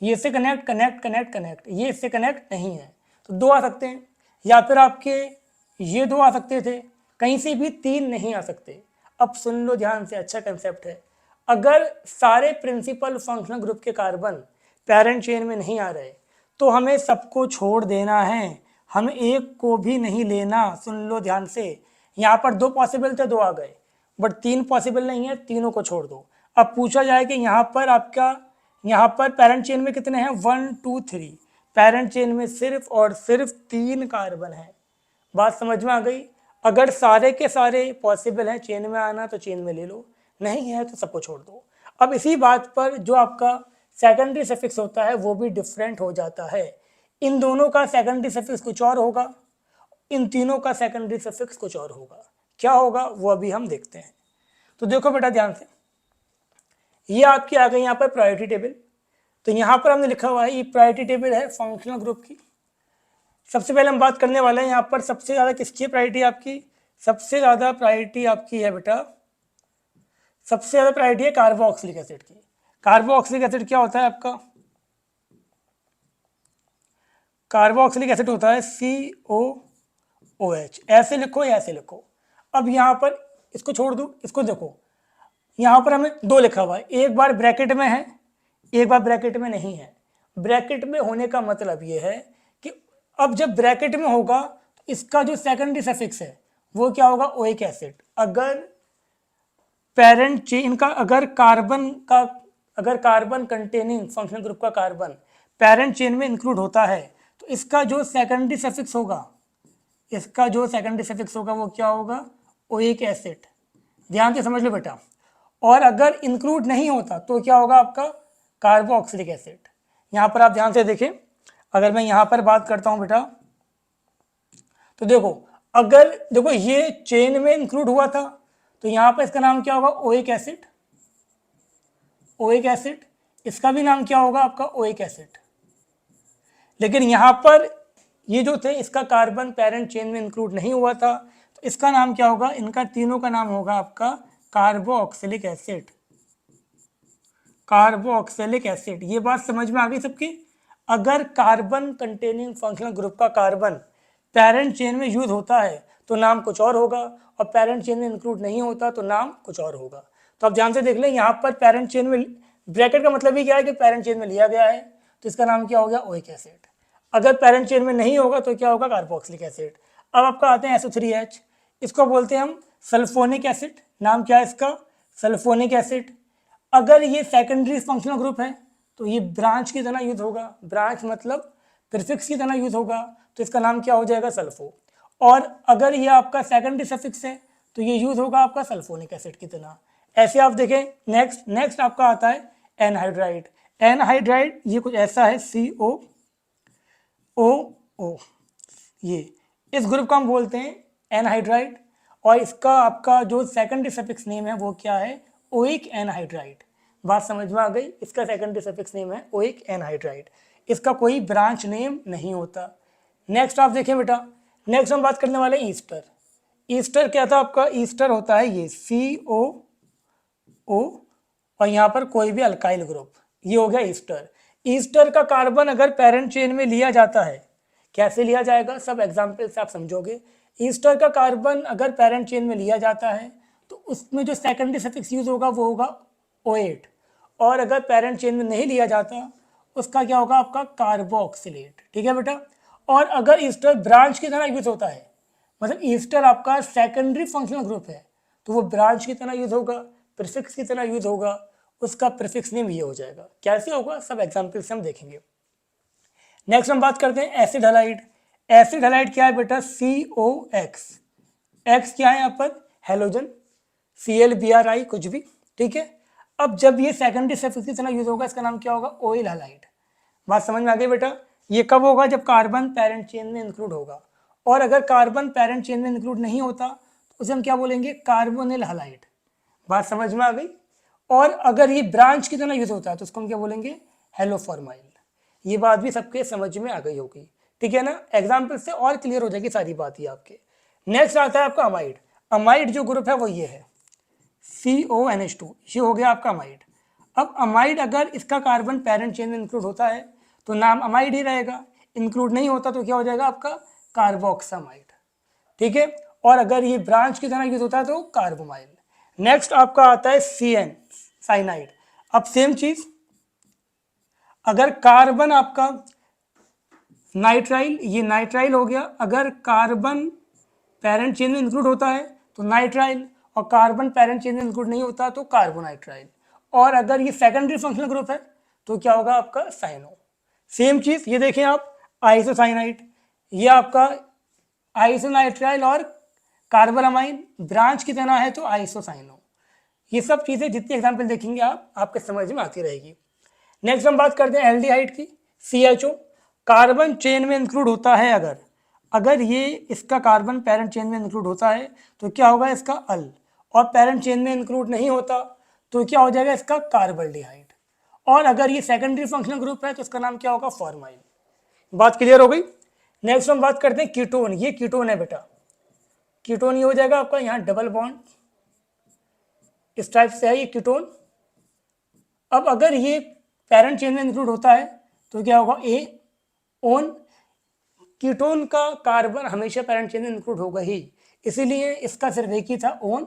ये इससे कनेक्ट कनेक्ट कनेक्ट कनेक्ट, ये इससे कनेक्ट नहीं है, तो दो आ सकते हैं। या फिर आपके ये दो आ सकते थे, कहीं से भी तीन नहीं आ सकते। अब सुन लो ध्यान से, अच्छा कंसेप्ट है, अगर सारे प्रिंसिपल फंक्शनल ग्रुप के कार्बन पेरेंट चेन में नहीं आ रहे तो हमें सबको छोड़ देना है, हम एक को भी नहीं लेना। सुन लो ध्यान से, यहाँ पर दो पॉसिबल थे, दो आ गए, बट तीन पॉसिबल नहीं है, तीनों को छोड़ दो। अब पूछा जाए कि यहाँ पर आपका, यहाँ पर पेरेंट चेन में कितने हैं, 1 2 3, पेरेंट चेन में सिर्फ और सिर्फ 3 कार्बन है। बात समझ में आ गई। अगर सारे के सारे पॉसिबल हैं चेन में आना तो चेन में ले लो, नहीं है तो सबको छोड़ दो। अब इसी बात पर जो आपका सेकेंडरी सफिक्स होता है वो भी डिफरेंट हो जाता है। इन दोनों का सेकेंडरी सफिक्स कुछ और होगा, इन तीनों का सेकेंडरी सफिक्स कुछ और होगा। क्या होगा वो अभी हम देखते हैं। तो देखो बेटा ध्यान से, ये आपकी आ गई यहाँ पर प्रायोरिटी टेबल। तो यहाँ पर हमने लिखा हुआ है, ये प्रायोरिटी टेबल है फंक्शनल ग्रुप की। सबसे पहले हम बात करने वाले हैं यहाँ पर सबसे ज़्यादा किसकी प्रायोरिटी आपकी, सबसे ज़्यादा प्रायोरिटी आपकी है बेटा, सबसे ज़्यादा प्रायोरिटी है कार्बोक्सिलिक एसिड की। कार्बोक्सिलिक एसिड क्या होता है आपका, कार्बोक्सिलिक एसिड होता है COOH, ऐसे लिखो या ऐसे लिखो। अब यहाँ पर इसको छोड़ दो, इसको देखो, यहाँ पर हमें दो लिखा हुआ है, एक बार ब्रैकेट में है, एक बार ब्रैकेट में नहीं है। ब्रैकेट में होने का मतलब ये है कि अब जब ब्रैकेट में होगा तो इसका जो सेकेंडरी सफिक्स है वो क्या होगा, ओइक एसिड। अगर पेरेंट चेन का, अगर कार्बन कंटेनिंग फंक्शनल ग्रुप का कार्बन पेरेंट चेन में इंक्लूड होता है तो इसका जो सेकेंडरी सफिक्स होगा, इसका जो सेकेंडरी सफिक्स होगा वो क्या होगा, ओइक एसिड। ध्यान से समझ लो बेटा। और अगर इंक्लूड नहीं होता तो क्या होगा आपका, कार्बोक्सिलिक एसिड। यहाँ पर आप ध्यान से देखें, अगर मैं यहाँ पर बात करता हूँ बेटा, तो देखो, अगर देखो ये चेन में इंक्लूड हुआ था तो यहाँ पर इसका नाम क्या होगा, ओइक एसिड। ओइक एसिड, इसका भी नाम क्या होगा आपका, ओइक एसिड। लेकिन यहाँ पर ये जो थे इसका कार्बन पेरेंट चेन में इंक्लूड नहीं हुआ था, तो इसका नाम क्या होगा, इनका तीनों का नाम होगा आपका कार्बोक्सिलिक एसिड। कार्बोक्सिलिक एसिड, ये बात समझ में आ गई सबकी। अगर कार्बन कंटेनिंग फंक्शनल ग्रुप का कार्बन पेरेंट चेन में यूज होता है तो नाम कुछ और होगा, और पेरेंट चेन में इंक्लूड नहीं होता तो नाम कुछ और होगा। तो आप ध्यान से देख लें, यहाँ पर पेरेंट चेन में, ब्रैकेट का मतलब ही क्या है कि पेरेंट चेन में लिया गया है, तो इसका नाम क्या हो गया, ओइक एसिड। अगर पेरेंट चेन में नहीं होगा तो क्या होगा, कार्बोक्सिलिक एसिड। अब आपका आते हैं SO3H, इसको बोलते हैं हम सल्फोनिक एसिड। नाम क्या है इसका, सल्फोनिक एसिड। अगर ये सेकेंडरी फंक्शनल ग्रुप है तो ये ब्रांच की तरह यूज होगा, ब्रांच मतलब प्रीफिक्स की तरह यूज होगा, तो इसका नाम क्या हो जाएगा, सल्फो। और अगर ये आपका सेकेंडरी सफिक्स है तो ये यूज होगा आपका सल्फोनिक एसिड की तरह। ऐसे आप देखें। नेक्स्ट आपका आता है एनहाइड्राइड। एनहाइड्राइड ये कुछ ऐसा है, COOO, ये इस ग्रुप का हम बोलते हैं एनहाइड्राइड, और इसका आपका जो सेकेंडरी सफिक्स नेम है वो क्या है, ओइक एनहाइड्राइड। बात समझ में आ गई, इसका सेकेंडरी सफिक्स नेम है ओइक एनहाइड्राइड, इसका कोई ब्रांच नेम नहीं होता। नेक्स्ट आप देखें बेटा, नेक्स्ट हम बात करने वाले ईस्टर। ईस्टर क्या था आपका, ईस्टर होता है ये COO, और यहाँ पर कोई भी अल्काइल ग्रुप, ये हो गया ईस्टर। ईस्टर का कार्बन अगर पेरेंट चेन में लिया जाता है, कैसे लिया जाएगा, सब एग्जाम्पल से आप समझोगे। ईस्टर का कार्बन अगर पेरेंट चेन में लिया जाता है तो उसमें जो सेकेंडरी सफिक्स यूज होगा वो होगा O8, और अगर पेरेंट चेन में नहीं लिया जाता उसका क्या होगा आपका कार्बोक्सिलेट। ठीक है बेटा। और अगर ईस्टर ब्रांच की तरह यूज होता है, मतलब ईस्टर आपका सेकेंडरी फंक्शनल ग्रुप है, तो वो ब्रांच की तरह यूज होगा, प्रीफिक्स की तरह यूज होगा, उसका प्रीफिक्स नेम ये हो जाएगा। कैसे होगा, सब एग्जाम्पल से हम देखेंगे। नेक्स्ट हम बात करते हैं एसिड हलाइड। एसिड हलाइड क्या है बेटा, COX। एक्स क्या है यहाँ पर, हेलोजन, ClBr कुछ भी, ठीक है। अब जब ये सेकेंडरी सफिक्स की तरह यूज होगा, इसका नाम क्या होगा, ऑयल हलाइड। बात समझ में आ गई बेटा। ये कब होगा, जब कार्बन पेरेंट चेन में इंक्लूड होगा, और अगर कार्बन पेरेंट चेन में इंक्लूड नहीं होता तो उसे हम क्या बोलेंगे, कार्बोनिल हलाइड। बात समझ में आ गई। और अगर ये ब्रांच की तरह यूज होता है तो उसको हम क्या बोलेंगे, हेलोफॉर्माइल। ये बात भी सबके समझ में आ गई होगी, ठीक है ना। एग्जाम्पल से और क्लियर हो जाएगी सारी बात ही आपके। नेक्स्ट आता है आपका अमाइड। अमाइड जो ग्रुप है वो ये है, CONH2, ये हो गया आपका अमाइड। अब अमाइड अगर इसका कार्बन पेरेंट चेन में इंक्लूड होता है तो नाम अमाइड ही रहेगा, इंक्लूड नहीं होता तो क्या हो जाएगा आपका, कार्बोक्सामाइड। ठीक है। और अगर ये ब्रांच की तरह यूज होता है तो कार्बोमाइल। नेक्स्ट आपका आता है CN, साइनाइड। अब सेम चीज, अगर कार्बन आपका नाइट्राइल, ये नाइट्राइल हो गया, अगर कार्बन पेरेंट चेन में इंक्लूड होता है तो नाइट्राइल, और कार्बन पेरेंट चेन में इंक्लूड नहीं होता तो कार्बोनाइट्राइल। और अगर ये सेकेंडरी फंक्शनल ग्रुप है तो क्या होगा आपका, साइनो। सेम चीज ये देखें आप, आइसोसाइनाइड, ये आपका आइसोनाइट्राइल और कार्बोलामाइन ब्रांच की तरह है तो आइसोसाइनो। ये सब चीजें जितनी एग्जाम्पल देखेंगे आप, आपके समझ में आती रहेगी। नेक्स्ट हम बात करते हैं एल्डिहाइड की, CHO। कार्बन चेन में इंक्लूड होता है, अगर ये इसका कार्बन पेरेंट चेन में इंक्लूड होता है तो क्या होगा इसका अल, और पेरेंट चेन में इंक्लूड नहीं होता तो क्या हो जाएगा इसका कार्बल्डिहाइड। और अगर ये सेकेंडरी फंक्शनल ग्रुप है तो इसका नाम क्या होगा, फॉर्माइल। बात क्लियर हो गई। नेक्स्ट हम बात करते हैं कीटोन। ये कीटोन है बेटा, कीटोन ये हो जाएगा आपका, यहाँ डबल बॉन्ड इस टाइप से है ये कीटोन। अब अगर ये पेरेंट चेन में इंक्लूड होता है तो क्या होगा, ए ओन। कीटोन का कार्बन हमेशा पेरेंट चेन में इंक्लूड होगा ही, इसीलिए इसका सिर्फ एक ही था, ओन।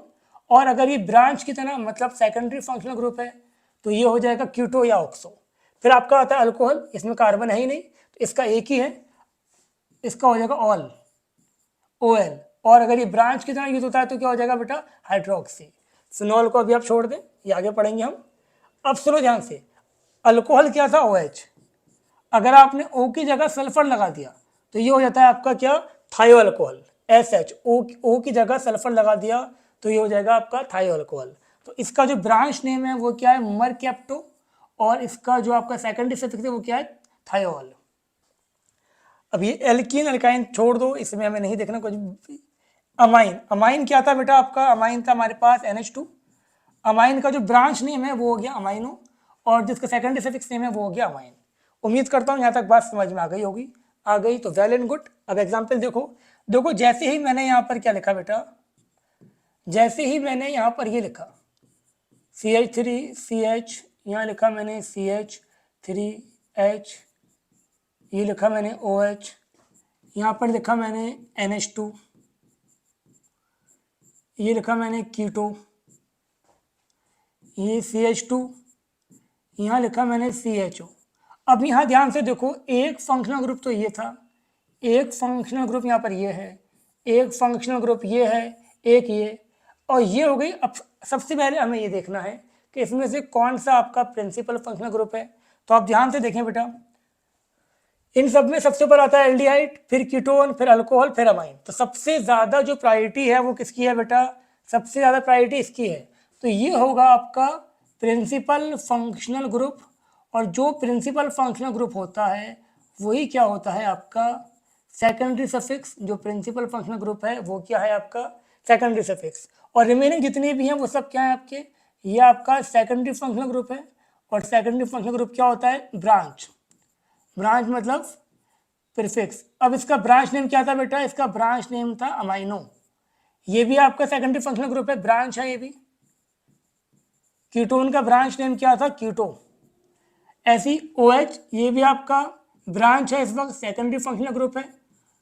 और अगर ये ब्रांच की तरह मतलब सेकेंडरी फंक्शनल ग्रुप है तो ये हो जाएगा कीटो या ऑक्सो। फिर आपका आता है अल्कोहल, इसमें कार्बन है ही नहीं तो इसका एक ही है, इसका हो जाएगा ऑल, OL। और अगर ये ब्रांच की तरह यूज होता है तो क्या हो जाएगा बेटा, हाइड्रोक्सी। फिनॉल को अभी आप छोड़ दें, ये आगे पढ़ेंगे हम। अब सुनो ध्यान से, अल्कोहल क्या था, OH। अगर आपने O की जगह सल्फर लगा दिया तो ये हो जाता है आपका क्या, थायो अल्कोहल, SH। O की जगह सल्फर लगा दिया तो ये हो जाएगा आपका थायो अल्कोहल। तो इसका जो ब्रांच नेम है वो क्या है, मरकैप्टो, और इसका जो आपका सेकेंडरी सफिक्स है वो क्या है, थायोल। अब ये एल्कीन अल्काइन छोड़ दो, इसमें हमें नहीं देखना कुछ। अमाइन, अमाइन क्या था बेटा आपका, अमाइन था हमारे पास NH2। अमाइन का जो ब्रांच नेम है वो हो गया अमाइनो, और जिसका सेकेंडरी सफिक्स नेम है वो हो गया अमाइन। उम्मीद करता हूँ यहाँ तक बात समझ में आ गई होगी। आ गई तो वेल एंड गुड। अब एग्जाम्पल देखो जैसे ही मैंने यहाँ पर क्या लिखा बेटा, जैसे ही मैंने यहाँ पर ये लिखा CH3CH, यहाँ लिखा मैंने CH3H, ये लिखा मैंने OH, यहाँ पर लिखा मैंने NH2, ये लिखा मैंने कीटो, ये CH2, यहाँ लिखा मैंने CHO। अब यहाँ ध्यान से देखो, एक फंक्शनल ग्रुप तो ये था, एक फंक्शनल ग्रुप यहाँ पर ये है, एक फंक्शनल ग्रुप ये है, एक ये, और ये हो गई। अब सबसे पहले हमें ये देखना है कि इसमें से कौन सा आपका प्रिंसिपल फंक्शनल ग्रुप है। तो आप ध्यान से देखें बेटा, इन सब में सबसे ऊपर आता है एल्डिहाइड, फिर कीटोन, फिर अल्कोहल, फिर अमाइन। तो सबसे ज़्यादा जो प्रायोरिटी है वो किसकी है बेटा, सबसे ज़्यादा प्रायोरिटी इसकी है। तो ये होगा आपका प्रिंसिपल फंक्शनल ग्रुप, और जो प्रिंसिपल फंक्शनल ग्रुप होता है वही क्या होता है आपका सेकेंडरी सफिक्स। जो प्रिंसिपल फंक्शनल ग्रुप है वो क्या है आपका सेकेंडरी सफिक्स, और रिमेनिंग जितने भी हैं वो सब क्या है आपके, ये आपका सेकेंडरी फंक्शनल ग्रुप है। और सेकेंडरी फंक्शनल ग्रुप क्या होता है, ब्रांच। ब्रांच मतलब प्रीफिक्स। अब इसका ब्रांच नेम क्या था बेटा, इसका ब्रांच नेम था अमाइनो। ये भी आपका सेकेंडरी फंक्शनल ग्रुप है, ब्रांच है ये भी। कीटोन का ब्रांच नेम क्या था, कीटो। ऐसी OH, ये भी आपका ब्रांच है, इस वक्त सेकेंडरी फंक्शनल ग्रुप है।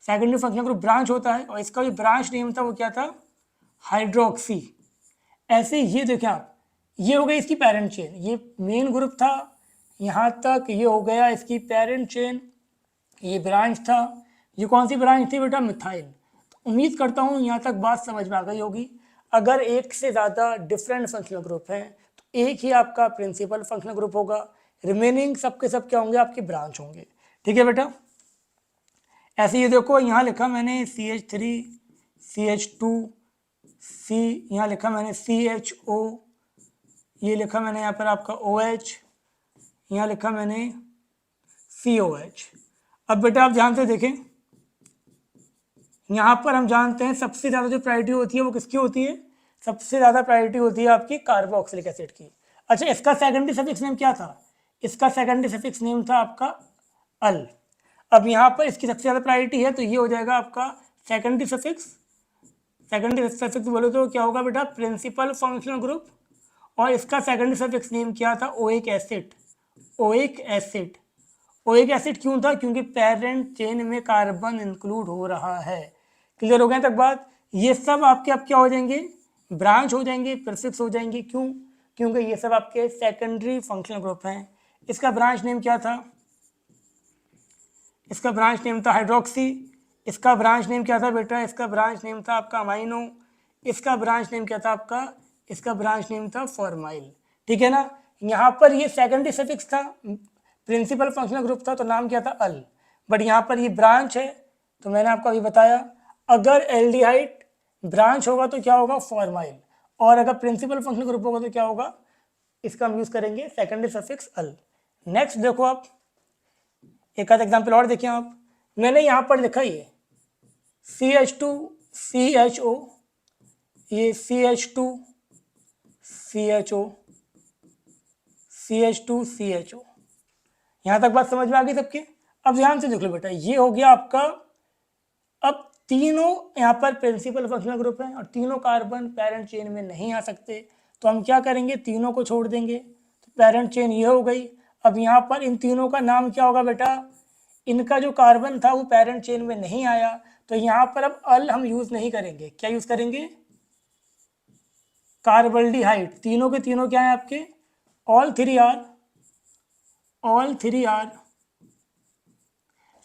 सेकेंडरी फंक्शनल ग्रुप ब्रांच होता है, और इसका जो ब्रांच नेम था वो क्या था, हाइड्रोक्सी। ऐसे ये देखें आप, ये हो गई इसकी पेरेंट चेन, ये मेन ग्रुप था यहाँ तक, ये हो गया इसकी पेरेंट चेन, ये ब्रांच था। ये कौन सी ब्रांच थी बेटा, मिथाइल। तो उम्मीद करता हूँ यहाँ तक बात समझ में आ गई होगी। अगर एक से ज़्यादा डिफरेंट फंक्शनल ग्रुप हैं तो एक ही आपका प्रिंसिपल फंक्शनल ग्रुप होगा, रिमेनिंग सबके सब क्या होंगे, आपके ब्रांच होंगे। ठीक है बेटा। ऐसे ये देखो, यहाँ लिखा मैंने CH3, CH2, यहाँ लिखा मैंने CHO, ये लिखा मैंने यहाँ पर आपका OH, यहाँ लिखा मैंने COH। अब बेटा आप ध्यान से देखें, यहाँ पर हम जानते हैं सबसे ज़्यादा जो प्रायोरिटी होती है वो किसकी होती है, सबसे ज़्यादा प्रायोरिटी होती है आपकी कार्बोक्सिलिक एसिड की। अच्छा, इसका सेकेंडरी सफिक्स नेम क्या था, इसका सेकेंडरी सफिक्स नेम था आपका अल। अब यहाँ पर इसकी सबसे ज़्यादा प्रायोरिटी है तो ये हो जाएगा आपका सेकेंडरी सफिक्स। सेकेंडरी सफिक्स बोलो तो क्या होगा बेटा, प्रिंसिपल फंक्शनल ग्रुप, और इसका सेकेंडरी सफिक्स नेम क्या था, oic acid. Oic acid, oic acid क्यों था, क्योंकि पेरेंट चेन में कार्बन इंक्लूड हो रहा है। क्लियर हो गया तक बात। ये सब आपके अब क्या हो जाएंगे, ब्रांच हो जाएंगे, प्रीफिक्स हो जाएंगे। क्यों, क्योंकि ये सब आपके सेकेंडरी फंक्शनल ग्रुप हैं। इसका ब्रांच नेम क्या था, इसका ब्रांच नेम था हाइड्रोक्सी। इसका ब्रांच नेम क्या था बेटा, इसका ब्रांच नेम था आपका अमाइनो। इसका ब्रांच नेम क्या था आपका, इसका ब्रांच नेम था फॉर्माइल। ठीक है ना। यहाँ पर ये सेकेंडरी सफिक्स था, प्रिंसिपल फंक्शनल ग्रुप था, तो नाम क्या था, अल। बट यहाँ पर ये ब्रांच है, तो मैंने आपको अभी बताया, अगर एल्डिहाइड ब्रांच होगा तो क्या होगा, फॉर्माइल, और अगर प्रिंसिपल फंक्शनल ग्रुप होगा तो क्या होगा, इसका हम यूज करेंगे सेकेंडरी सफिक्स अल। नेक्स्ट देखो आप, एक आध एग्जाम्पल और देखिए आप। मैंने यहाँ पर लिखा ये CH2 CHO, ये CH2 CHO, CH2 CHO। यहाँ तक बात समझ में आ गई सबके। अब ध्यान से देख लो बेटा, ये हो गया आपका, अब तीनों यहाँ पर प्रिंसिपल फंक्शनल ग्रुप हैं और तीनों कार्बन पेरेंट चेन में नहीं आ सकते, तो हम क्या करेंगे, तीनों को छोड़ देंगे। तो पेरेंट चेन ये हो गई। अब यहाँ पर इन तीनों का नाम क्या होगा बेटा, इनका जो कार्बन था वो पेरेंट चेन में नहीं आया, तो यहाँ पर अब अल हम यूज नहीं करेंगे। क्या यूज करेंगे, कार्बल्डिहाइड। तीनों के तीनों क्या है आपके, all three are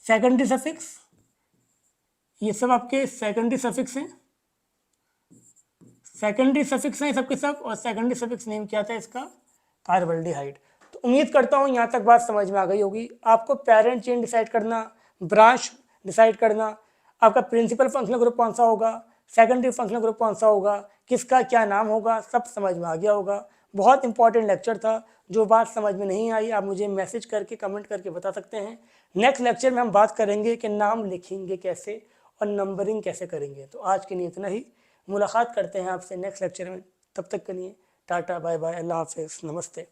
secondary suffix, ये सब आपके सेकेंडरी सफिक्स हैं, सेकेंडरी सफिक्स हैं सबके सब, और सेकेंडरी सफिक्स नेम क्या था इसका, कार्बल्डिहाइड। तो उम्मीद करता हूँ यहाँ तक बात समझ में आ गई होगी। आपको पेरेंट चेन डिसाइड करना, ब्रांच डिसाइड करना, आपका प्रिंसिपल फंक्शनल ग्रुप कौन सा होगा, सेकेंडरी फंक्शनल ग्रुप कौन सा होगा, किसका क्या नाम होगा, सब समझ में आ गया होगा। बहुत इंपॉर्टेंट लेक्चर था। जो बात समझ में नहीं आई आप मुझे मैसेज करके, कमेंट करके बता सकते हैं। नेक्स्ट लेक्चर में हम बात करेंगे कि नाम लिखेंगे कैसे और नंबरिंग कैसे करेंगे। तो आज के लिए इतना ही, मुलाकात करते हैं आपसे नेक्स्ट लेक्चर में। तब तक के लिए टाटा बाय बाय, अल्लाह हाफिज़, नमस्ते।